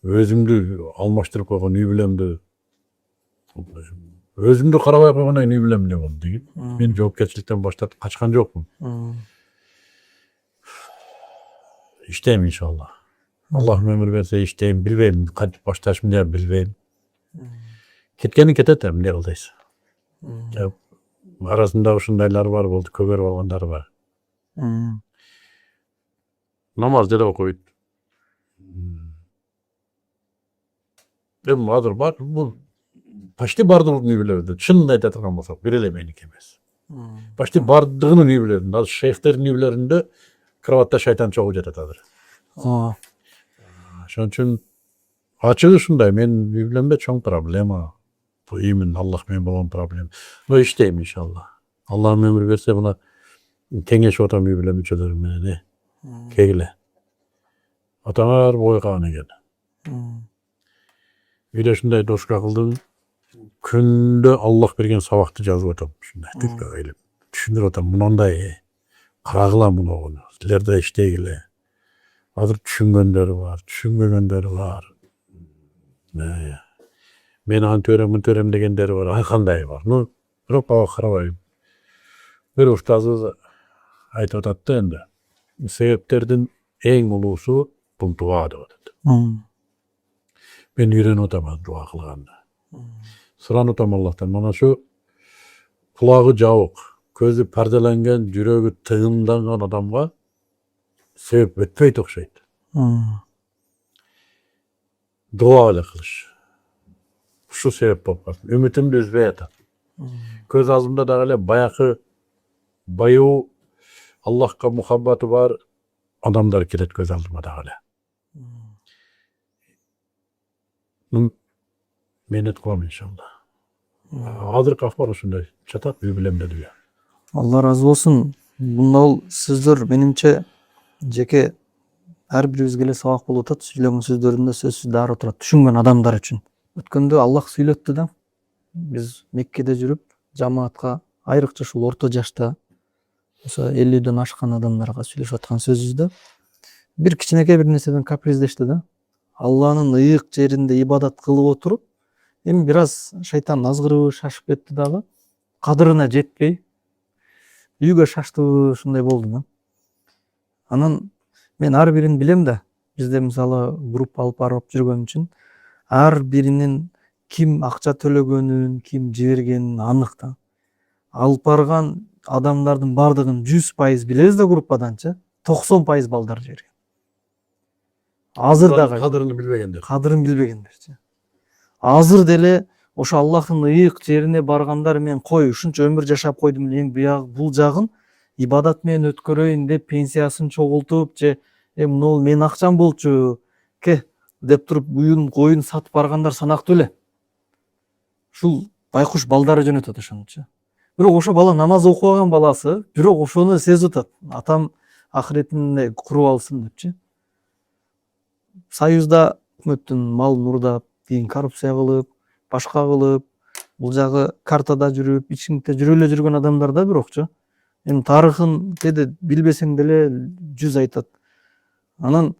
Өзүмдү алмаштырып койгон үй бүлөмдү өзүмдү карабай койгондон кийин үй бүлөм эмне болду деген. Мен жоопкерчиликтен баш тартып качкан жокмун. İşteyim inşallah. Allah'ım ömür verse işteyim, bilbeyim. Kaç baştaşım diye bilbeyim. Ketkeni ketetem ne olduysa. Arasında uşundaylar var, oldu köber olanlar var. Namaz dede okuyut. Hem hazır var, bu başta bardığını bilirdi. Şununla edetten olsak, bir elemeyinik emez. Başta bardığını bilirdi. Az şeyhlerin bilirinde kravatta şeytan çoğu jetatadır. Şonun için açığı şunday, men bilemde çok problema. Bu iyimin, Allah men bolan problem. Bu işteyim inşallah. Allah'ım ömür verse buna kengeş otam bilem üçelerim ne. Keyle. Atanar boy kanı geldi. Bir de şunday doşka kıldım. Günde Allah bergen sabahты жазып otam. Şunday tıpkı öyle. Düşünür otam, bununday. Karagılan bunu onu. Sizlerde işteygile. Hazır düşüngönleri var, düşünmegönleri var. Ne? Men antörem degenleri var, aykanday var. No, bирок бага карабайм. Bir ustazыбыз айтып атат endi. Себептердин эң улуусу бул дуа деп атат. Men үйрөнүп атам дуа кылганда. Суранып атам Аллахтан. Mana şu kulagı жабык, көзү перделенген, жүрөгү тыгынданган адамга sebep etpeyt okşayt. Dua ile kılış. Şu sebep bolup ümitimdi üzbey atat. Köz ağzımda da öyle bayığı Allah'a muhabbeti var adamlar kiret göz aldıma da öyle. Menet koyam inşallah. Hazır kafbar üstünde çatat birbirlerine diyor. Allah razı olsun. Bundan sözdür menimçe жеке ар бирибизге эле сабак болуп атат. Сүйлөгөн сөздөрүндө сөзсүз дары турат түшүнгөн адамдар үчүн. Өткөндө Аллах сүйлөттү да. Биз Меккеде жүрүп, жамаатка айрыкча ушул орто жашта ошо 50дөн ашкан адамдарга сүйлөшүп аткан сөзүбүздө бир кичинекей бир нерседен каприздешти да. Алланын ыйык жеринде ибадат кылып отуруп, эми бир аз шайтан азгырыбы шашып кетти дагы. Кадырына жетпей үйгө шаштыбы ушундай болду да. Анан мен ар бирин билем да. Бизде мисалы группа алып барып жүргөн үчүн ар биринин ким акча төлөгөнүн, ким жибергенин анык да. Алып барган адамдардын бардыгын 100% билебиз да группаданчы. 90% балдар жиберген. Азыр дагы кадырын билбегендерчи. Азыр деле ошо Аллахтын ыйык жерине баргандар мен кой ушунча өмүр жашап койдум эң бул жагын ибадат менен өткөрөйүн деп пенсиясын чогултуп же могул менин акчам болчу деп туруп буюн коюн сатып баргандар санактуу эле. Ушул байкуш балдары жөнөтөт ошончу. Бирок ошо бала намаз окубаган баласы, бирок ошону сезип атат. Атам ахиретинде куруп алсын депчи. Союзда өкмөттүн малын урдап, кийин коррупция кылып, башка кылып, бул жагы картада жүрүп, ичиңде жүрө эле жүргөн адамдар да бирокчу. Эми тарыхын кээде билбесең деле 100 айтат. Анан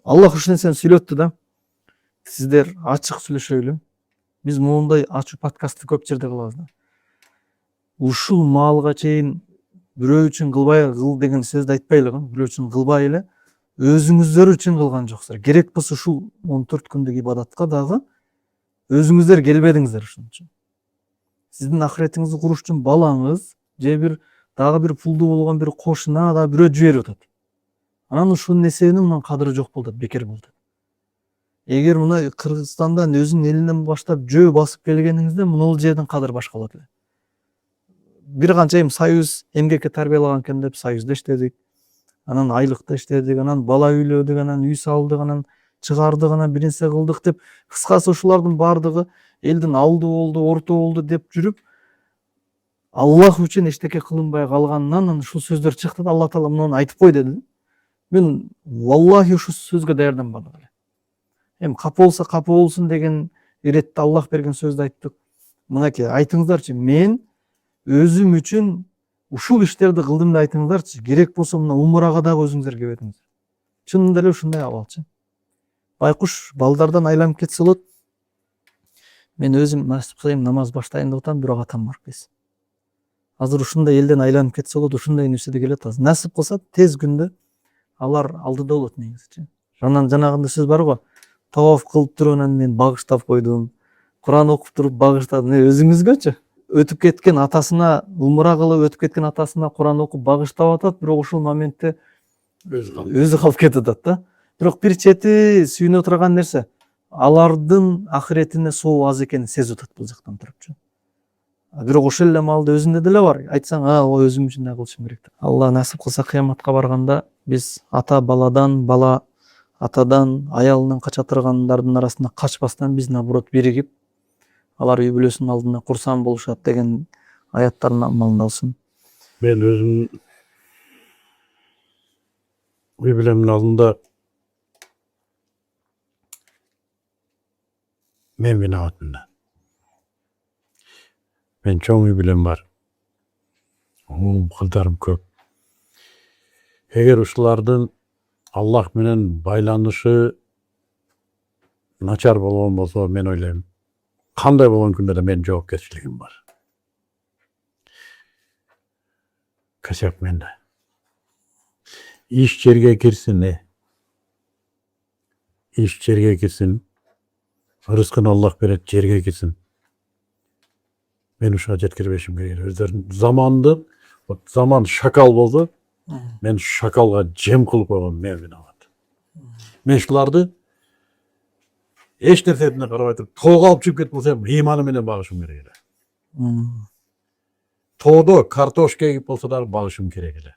Аллах ушул нерсени сүйлөттү да. Сиздер ачык сүйлөшөлү. Биз моундай ачуу подкастты көп жерде кылабыз да. Ушул маалга чейин бирөө үчүн кылбай кыл деген сөздү айтпайлы, бирөө үчүн кылбай эле өзүңүздөр үчүн кылган жоксуңар. Керек болсо ушул 14 күндүк ибадатка дагы өзүңүздөр келбедиңиздер ушун үчүн. Сиздин ахиретиңизди куруш үчүн балаңыз же бир дагы бир пулду болгон бир кошуна да бирөө жиберип атат. Анан ушунун эсебинен мунун кадыры жок болду, бекер болду. Эгер мына Кыргызстандан өзүнүн элинен баштап жөө басып келгениңизде мунул жердин кадыры башка болот эле. Бир канча эми союз эмгекке тарбиялаган экен деп союзда иштедик. Анан айлыкта иштедик, анан бала үйлөдүк, анан үй салдык, анан чыгардык, анан бир нерсе кылдык деп, кыскасы ушулардын баардыгы элдин алды болду, орто болду деп жүрүп, Аллах үчүн эчтеке кылынбай калганынан анан ушул сөздөр чыкты да, Алла Таала муну айтып кой деди. Мен валлахи ушул сөзгө даярданбадым эле. Эми капы болсо капы болсун деген иретте Аллах берген сөздү айттык. Мынакей айтыңыздарчы, мен өзүм үчүн ушул иштерди кылдым деп айтыңыздарчы. Керек болсо мына умрага дагы өзүңүздөр келбедиңиздер. Чынында эле ушундай абалчы. Байкуш балдардан айланып кетсе болот. Мен өзүм насип кылайын намаз баштайын деп атам, бирок атам барып келсин. Азыр ушундай элден айланып кетсе болот, ушундай нерседе келет. Азыр насип кылса тез күндө алар алдыда болот негизичи. Анан жанагындай сөз бар го, таваф кылып туруп анан мен багыштап койдум. Куран окуп туруп багыштадым. Өзүңүзгөчү өтүп кеткен атасына, умра кылып өтүп кеткен атасына Куран окуп багыштап атат, бирок ушул моментте өзү калып кетип атат да. Бирок бир чети сүйүнө турган нерсе, алардын ахиретине соо аз экенин сезип атат бул жактан турупчу. Бирок ошол эле маалда өзүндө деле бар. Айтсаң, өзүм үчүн да кылышым керек деп. Алла насип кылса кыяматка барганда биз ата баладан, бала атадан, аялынан кача тургандардын арасында качпастан биз наоборот биригип, алар үй бүлөсүнүн алдында курсан болушат деген аяттардын амалында алсын. Мен өзүм үй бүлөмдүн алдында мен виноватмын да. Мен чоң үй бүлөм бар. Кыздарым көп. Эгер ушулардын Аллах менен байланышы начар болгон болсо, мен ойлойм, кандай болгон күндө да менин жоопкерчилигим бар. Косяк менде. Иш жерге кирсин, иш жерге кирсин. Рызкын Аллах берет, жерге кирсин. Мен ушуга жеткирбешим керек. Өздөрүнүн заманды, заман шакал болду. Мен шакалга жем кылып койгон мен виноват. Мен ушуларды эч нерсесине карабай туруп, тоого алып чыгып кетип болсом, ыйманы менен багышым керек эле. Тоодо картошка эгип болсо дагы багышым керек эле.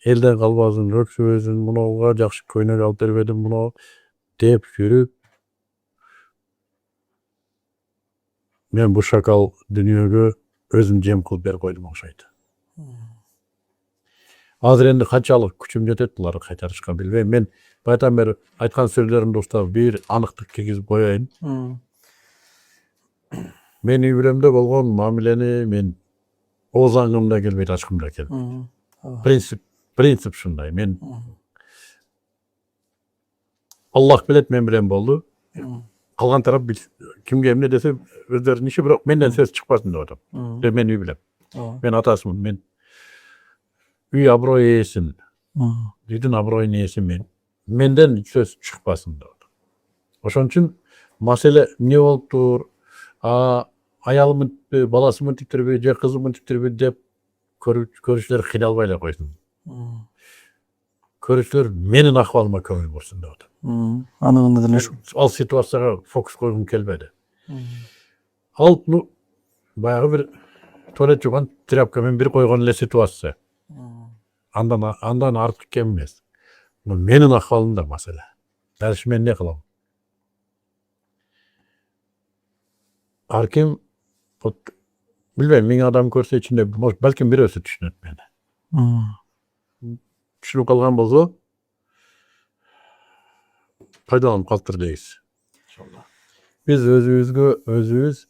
Элден калбасын, өксүбөсүн, мунуга жакшы көйнөк алып бербедим, муну деп жүрүп, мен бу шакал дүнүйөгө өзүм жем кылып берип койдум окшойт. Азыр энди канчалык күчүм жетет буларды кайтарышка билбейм. Мен байдан бери айткан сөздөрүмдү уктап бир аныктык киргизип коеюн. Мен үй бүлөмдө болгон мамилени мен оозангым да келбейт, ачкым да келбейт. Принцип ушундай. Мен Аллах билет, мен билем болду. Калган тарап кимге эмне десе өздөрүнүн иши, бирок менден сөз чыкпасын деп атам. Мен үй билем. Мен атасымын, мен үй аброй ээсин, үйдүн аброюнун ээси мен. Менден сөз чыкпасын деп атам. Ошон үчүн маселе эмне болуптур, аялым мынтиппи, баласы мынтиптирби, же кызы мынтиптирби деп көрүүчүлөр кыйналбай эле койсун. Көрүүчүлөр менин акыбалыма көңүл бурсун деп атам. Анығында деле ушул. Ал ситуацияга фокус койгум келбеди. Ал баягы бир туалет жууган тряпкамен бир койгон эле ситуация. Андан артык кем эмес. Менин акыбалымда маселе. Дальше мен эмне кылам? Ар ким билбейм, 1000 адам көрсө ичинде балким бирөөсү түшүнөт мени. Түшүнүп калган болсо, пайдаланып калыптыр дейбиз. Биз өзүбүз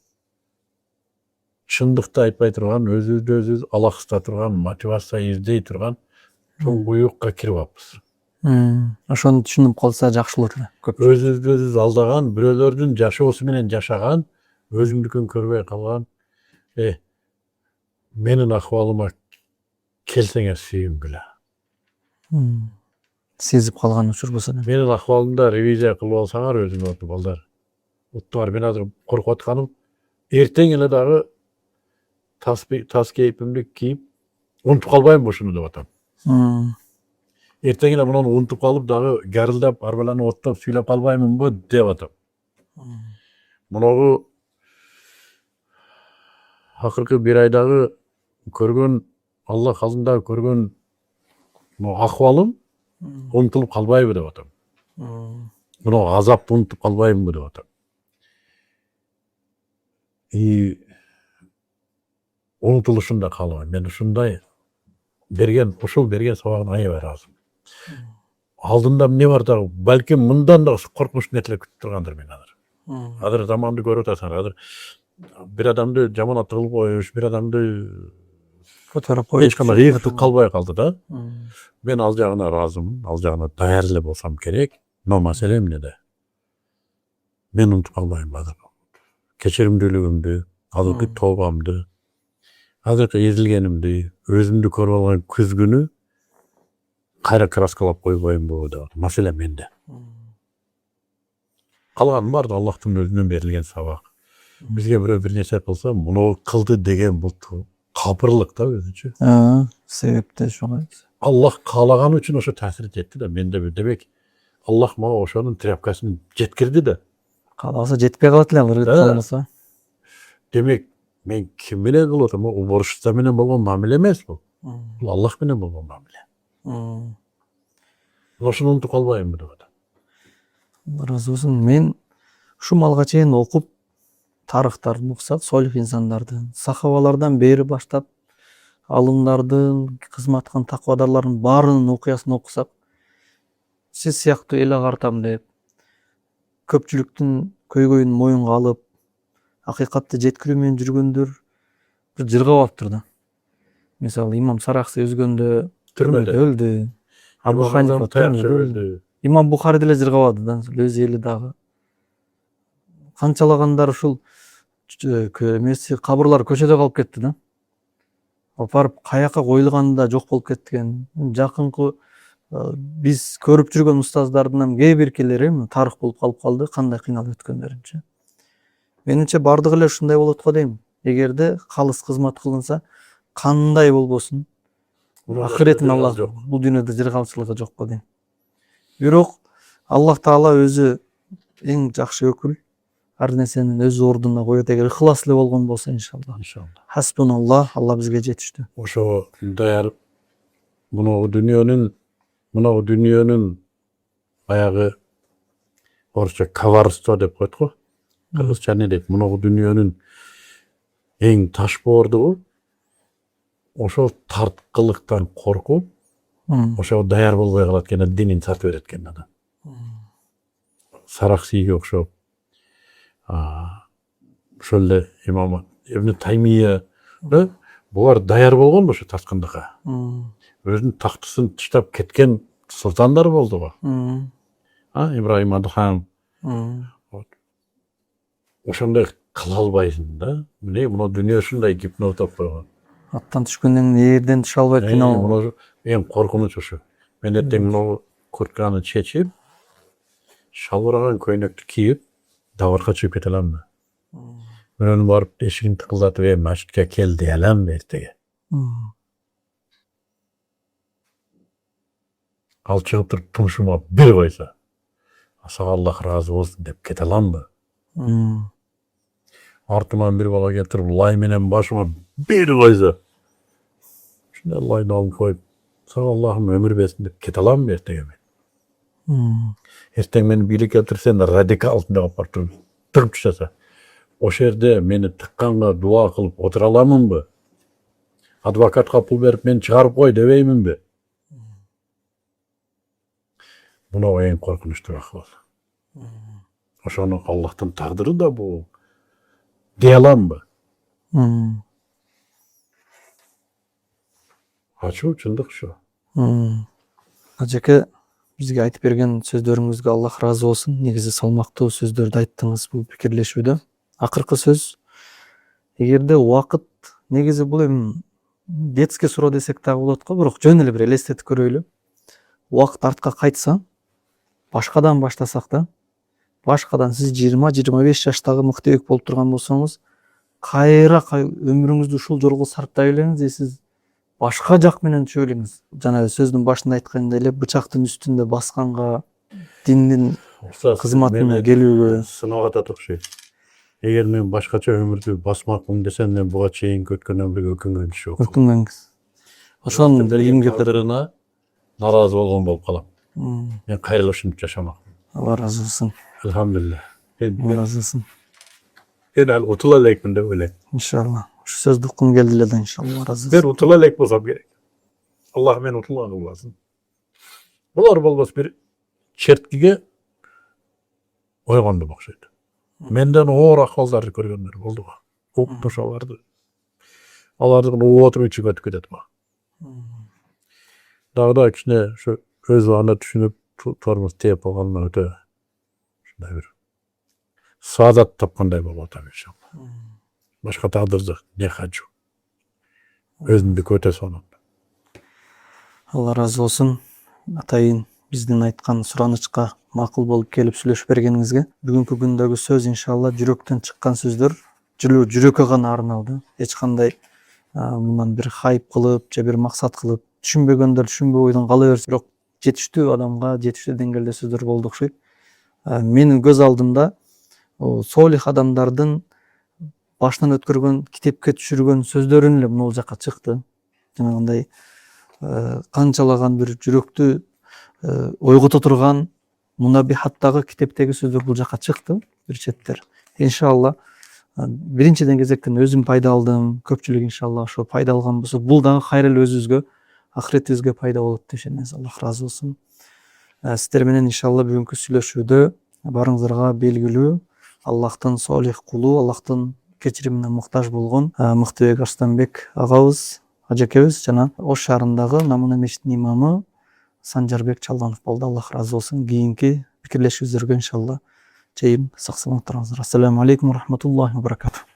чындыкты айтпай турган, өзүбүздү алаксыта турган, мотивация издей турган чоң буюкка кирип алыппыз. Ошону түшүнүп калса жакшы болот эле. Өзүбүздү алдаган, бирөөлөрдүн жашоосу менен жашаган, өзүңдүкүн көрбөй калган, менин акыбалыма келсеңер сүйүнгүлө. Сезип калган учур болсо да. Менин акыбалымда ревизия кылып алсаңар өзүңөр балдар. Уттуар, мен азыр коркуп атканым, эртең эле дагы тас кейпимди кийип, унутуп калбайм ушуну деп атам. Эртең эле муну унутуп калып дагы гарылдап, арбаланы оттоп сүйлөп калбаймынбы деп атам. Муногу акыркы бир айдагы көргөн, Аллах алдында көргөн акыбалым унутулуп калбайбы деп атам. Мына азапты унутуп калбаймынбы деп атам. Унутулушун да каалабайм. Мен ушундай ушул берген сабагына аябай ыраазымын. Алдында эмне бар дагы, балким мындан да коркунучтуу нерселер күтүп тургандыр мени азыр. Азыр заманды көрүп атасың, азыр бир адамды жаманат кылып коюш, бир адамды Көтөрүп коюш. эч кандай ыйыктык калбай калды да. Мен ал жагына ыраазымын, ал жагына даяр эле болсам керек. Но маселе эмнеде? Мен унутуп калбайм азыр. Кечиримдүүлүгүмдү, азыркы тообамды, азыркы эзилгенимди, өзүмдү көрүп алган күзгүнү кайра краскалап койбоймбу деп. Маселе менде. Калганын баары Аллахтын өзүнөн берилген сабак. Бизге бирөө бир нерсе кылса, муну кылды деген бул капырлык да өзүнчө. Себепте ошоңой. Аллах каалаган үчүн ошо таасир этти да. Менде демек Аллах мага ошонун тряпкасын жеткирди да. Кааласа жетпей калат эле алар кааласа. Демек мен ким менен кылып атам? Уборщица менен болгон мамиле эмес бул. Бул Аллах менен болгон мамиле. Ошону унутуп калбайбы деп атам. Ыраазы болсун. Мен ушу малга чейин окуп, тарыхтарын уксак, солих инсандардын, сахабалардан бери баштап, алымдардын, кызмат кылган таквадарлардын баарынын окуясын окусак, сиз сыяктуу эл агартам деп, көпчүлүктүн көйгөйүн моюнга алып, акыйкатты жеткирүү менен жүргөндөр бир жыргабаптыр да. Мисалы, имам Сарахси өзгөндө түрмөдө өлдү. Абу Ханифа түрмөдө өлдү. Имам Бухари деле жыргабады да, өз эли дагы. Канчалагандар ушул эмеси кабырлар көчөдө калып кетти да. Барып каяка коюлганда жок болуп кеткен. Жакынкы биз көрүп жүргөн устаздардын кээ биркелери тарых болуп калып калды, кандай кыйналып өткөндөрүнчө. Менимче бардыгы эле ушундай болот го дейм. Эгерде калыс кызмат кылынса, кандай болбосун, ахиреттин Аллах бул дүйнөдө жыргалчылыгы жок го дейм. Бирок Аллах Таала өзү эң жакшы өкүл, ар нерсенин өз ордуна коет. Эгер ыхлас эле болгон болсо, иншалла. Хасбуналлах, Алла бизге жетиштүү. Ошо даяр мунагу дүйнөнүн баягы орусча коварство деп коет го. Кыргызча эмне дейт? Мунагу дүйнөнүн эң таш боордугу ошол тарткылыктан коркуп, ошого даяр болбой калат экен, динин сатып берет экен адам. Сарахсиге окшоп, ошол эле имам Ибн Таймия булар даяр болгон ошо таскындыкка. Өзүнүн тактысын таштап кеткен султандар болду го. Ибраһим Адхам. Ошондой кыла албайсың да. Мына муну дүйнө ушундай гипноздоп койгон. Аттан түшкөндөн жерден түшө албайт кыйнал. Эң коркунуч ошо. Мен эртең муну куртканы чечип, шалбыраган көйнөктү кийип, дабарга чыгып кете аламбы? Мен барып эшигин тыкылдатып, мачитке кел дей аламбы эртеге? Ал чыгып туруп тумшума бир койсо, сага Аллах ыраазы болсун деп кете аламбы? Артыман бир бала келтирип, лай менен башыма бир койсо, ушундай лайды алып коюп, сага Аллахым өмүр берсин деп кете аламбы эртеге мен? Эртең мени бийликке келтирсен, радикал деп барып туруп чыгса, ошол жерде мени тыкканга дуа кылып отура аламынбы? Адвокатка пул берип мени чыгарып кой дебейминби? Мына эң коркунучтуу акыбал. Ошону Аллахтын тагдыры да бул дей аламбы? Ачуу чындык ошо. Ажеке, бизге айтып берген сөздөрүңүзгө Аллах ыраазы болсун. Негизи салмактуу сөздөрдү айттыңыз бул пикирлешүүдө. Акыркы сөз, эгерде убакыт, негизи бул эми детский суроо десек дагы болот го, бирок жөн эле бир элестетип көрөйлү. Убакыт артка кайтса, башкадан баштасак да, башкадан сиз 20-25 жаштагы мыктыбек болуп турган болсоңуз, кайра өмүрүңүздү ушул жолго сарптай элеңиз, сиз башка жак менен түшүрүңүз. Жана сөздүн башында айткандай эле бычактын үстүндө басканга, диндин кызматына келүүгө сынап атат окшойт. Эгер мен башкача өмүрдү басмакмын десем, мен буга чейин өткөндөн бери өкүнгөн иш жок. өкүнгөңүз. Ошонун Билгимге кадырына наразы болгон болуп калам. Мен кайра ушинтип жашамакмын. Алла разы болсун. Алхамдулилlah. Алла разы болсун. Мен ал утула элекмин деп ойлойм. Иншалла. Ушу сөздү уккум келди эле да иншалла разы Мен болсун. утула элек болсам керек. Аллах мени утулган кылбасын. Булар болбос бир черткиге ойгондум окшойт. Менден оор акыбалдарды көргөндөр болду го. Уктушаларды. Алардын отуруп ичип өтүп кетет го. Дагы да кичине ошо өз убагында түшүнүп тормуз тээп алганына өтө ушундай бир саадат тапкандай болуп атам иншалла. Башка тагдырды не хочу. Өзүмдүкү өтө сонун. Алла разы болсун. Атайын биздин айткан суранычка макул болуп келип сүйлөшүп бергениңизге. Бүгүнкү күндөгү сөз иншалла жүрөктөн чыккан сөздөр, жүрөккө гана арналды. Эч кандай мындан бир хайп кылып, же бир максат кылып, түшүнбөгөндөр түшүнбөй ойдон кала берсе, бирок жетиштүү адамга жетиштүү деңгээлде сөздөр болду окшойт. Менин көз алдымда солих адамдардын башынан өткөргөн, китепке түшүргөн сөздөрүн эле могул жака чыкты. Жанагындай канчалаган бир жүрөктү ойгото турган мунабихаттагы китептеги сөздөр бул жака чыкты, бир четтер. Иншалла биринчиден кезектен өзүм пайда алдым, көпчүлүк иншалла ошо пайда алган болсо, бул дагы кайрылуу өзүбүзгө, ахиретибизге пайда болот деп ишенебиз. Аллах разы болсун. Сиздер менен иншалла бүгүнкү сүйлөшүүдө барыңыздарга белгилүү Аллахтын солих кулу, Аллахтын кечиримине муктаж болгон Мыктыбек Арстанбек агабыз, ажекебиз жана Ош шаарындагы Намуна мечитинин имамы Санжарбек Чалданов болду. Аллах разы болсун. Кийинки пикирлешүүбүздөргө иншалла чейин сак саламат турыңыздар. Ассаламу алейкум ва рахматуллахи ва баракатух.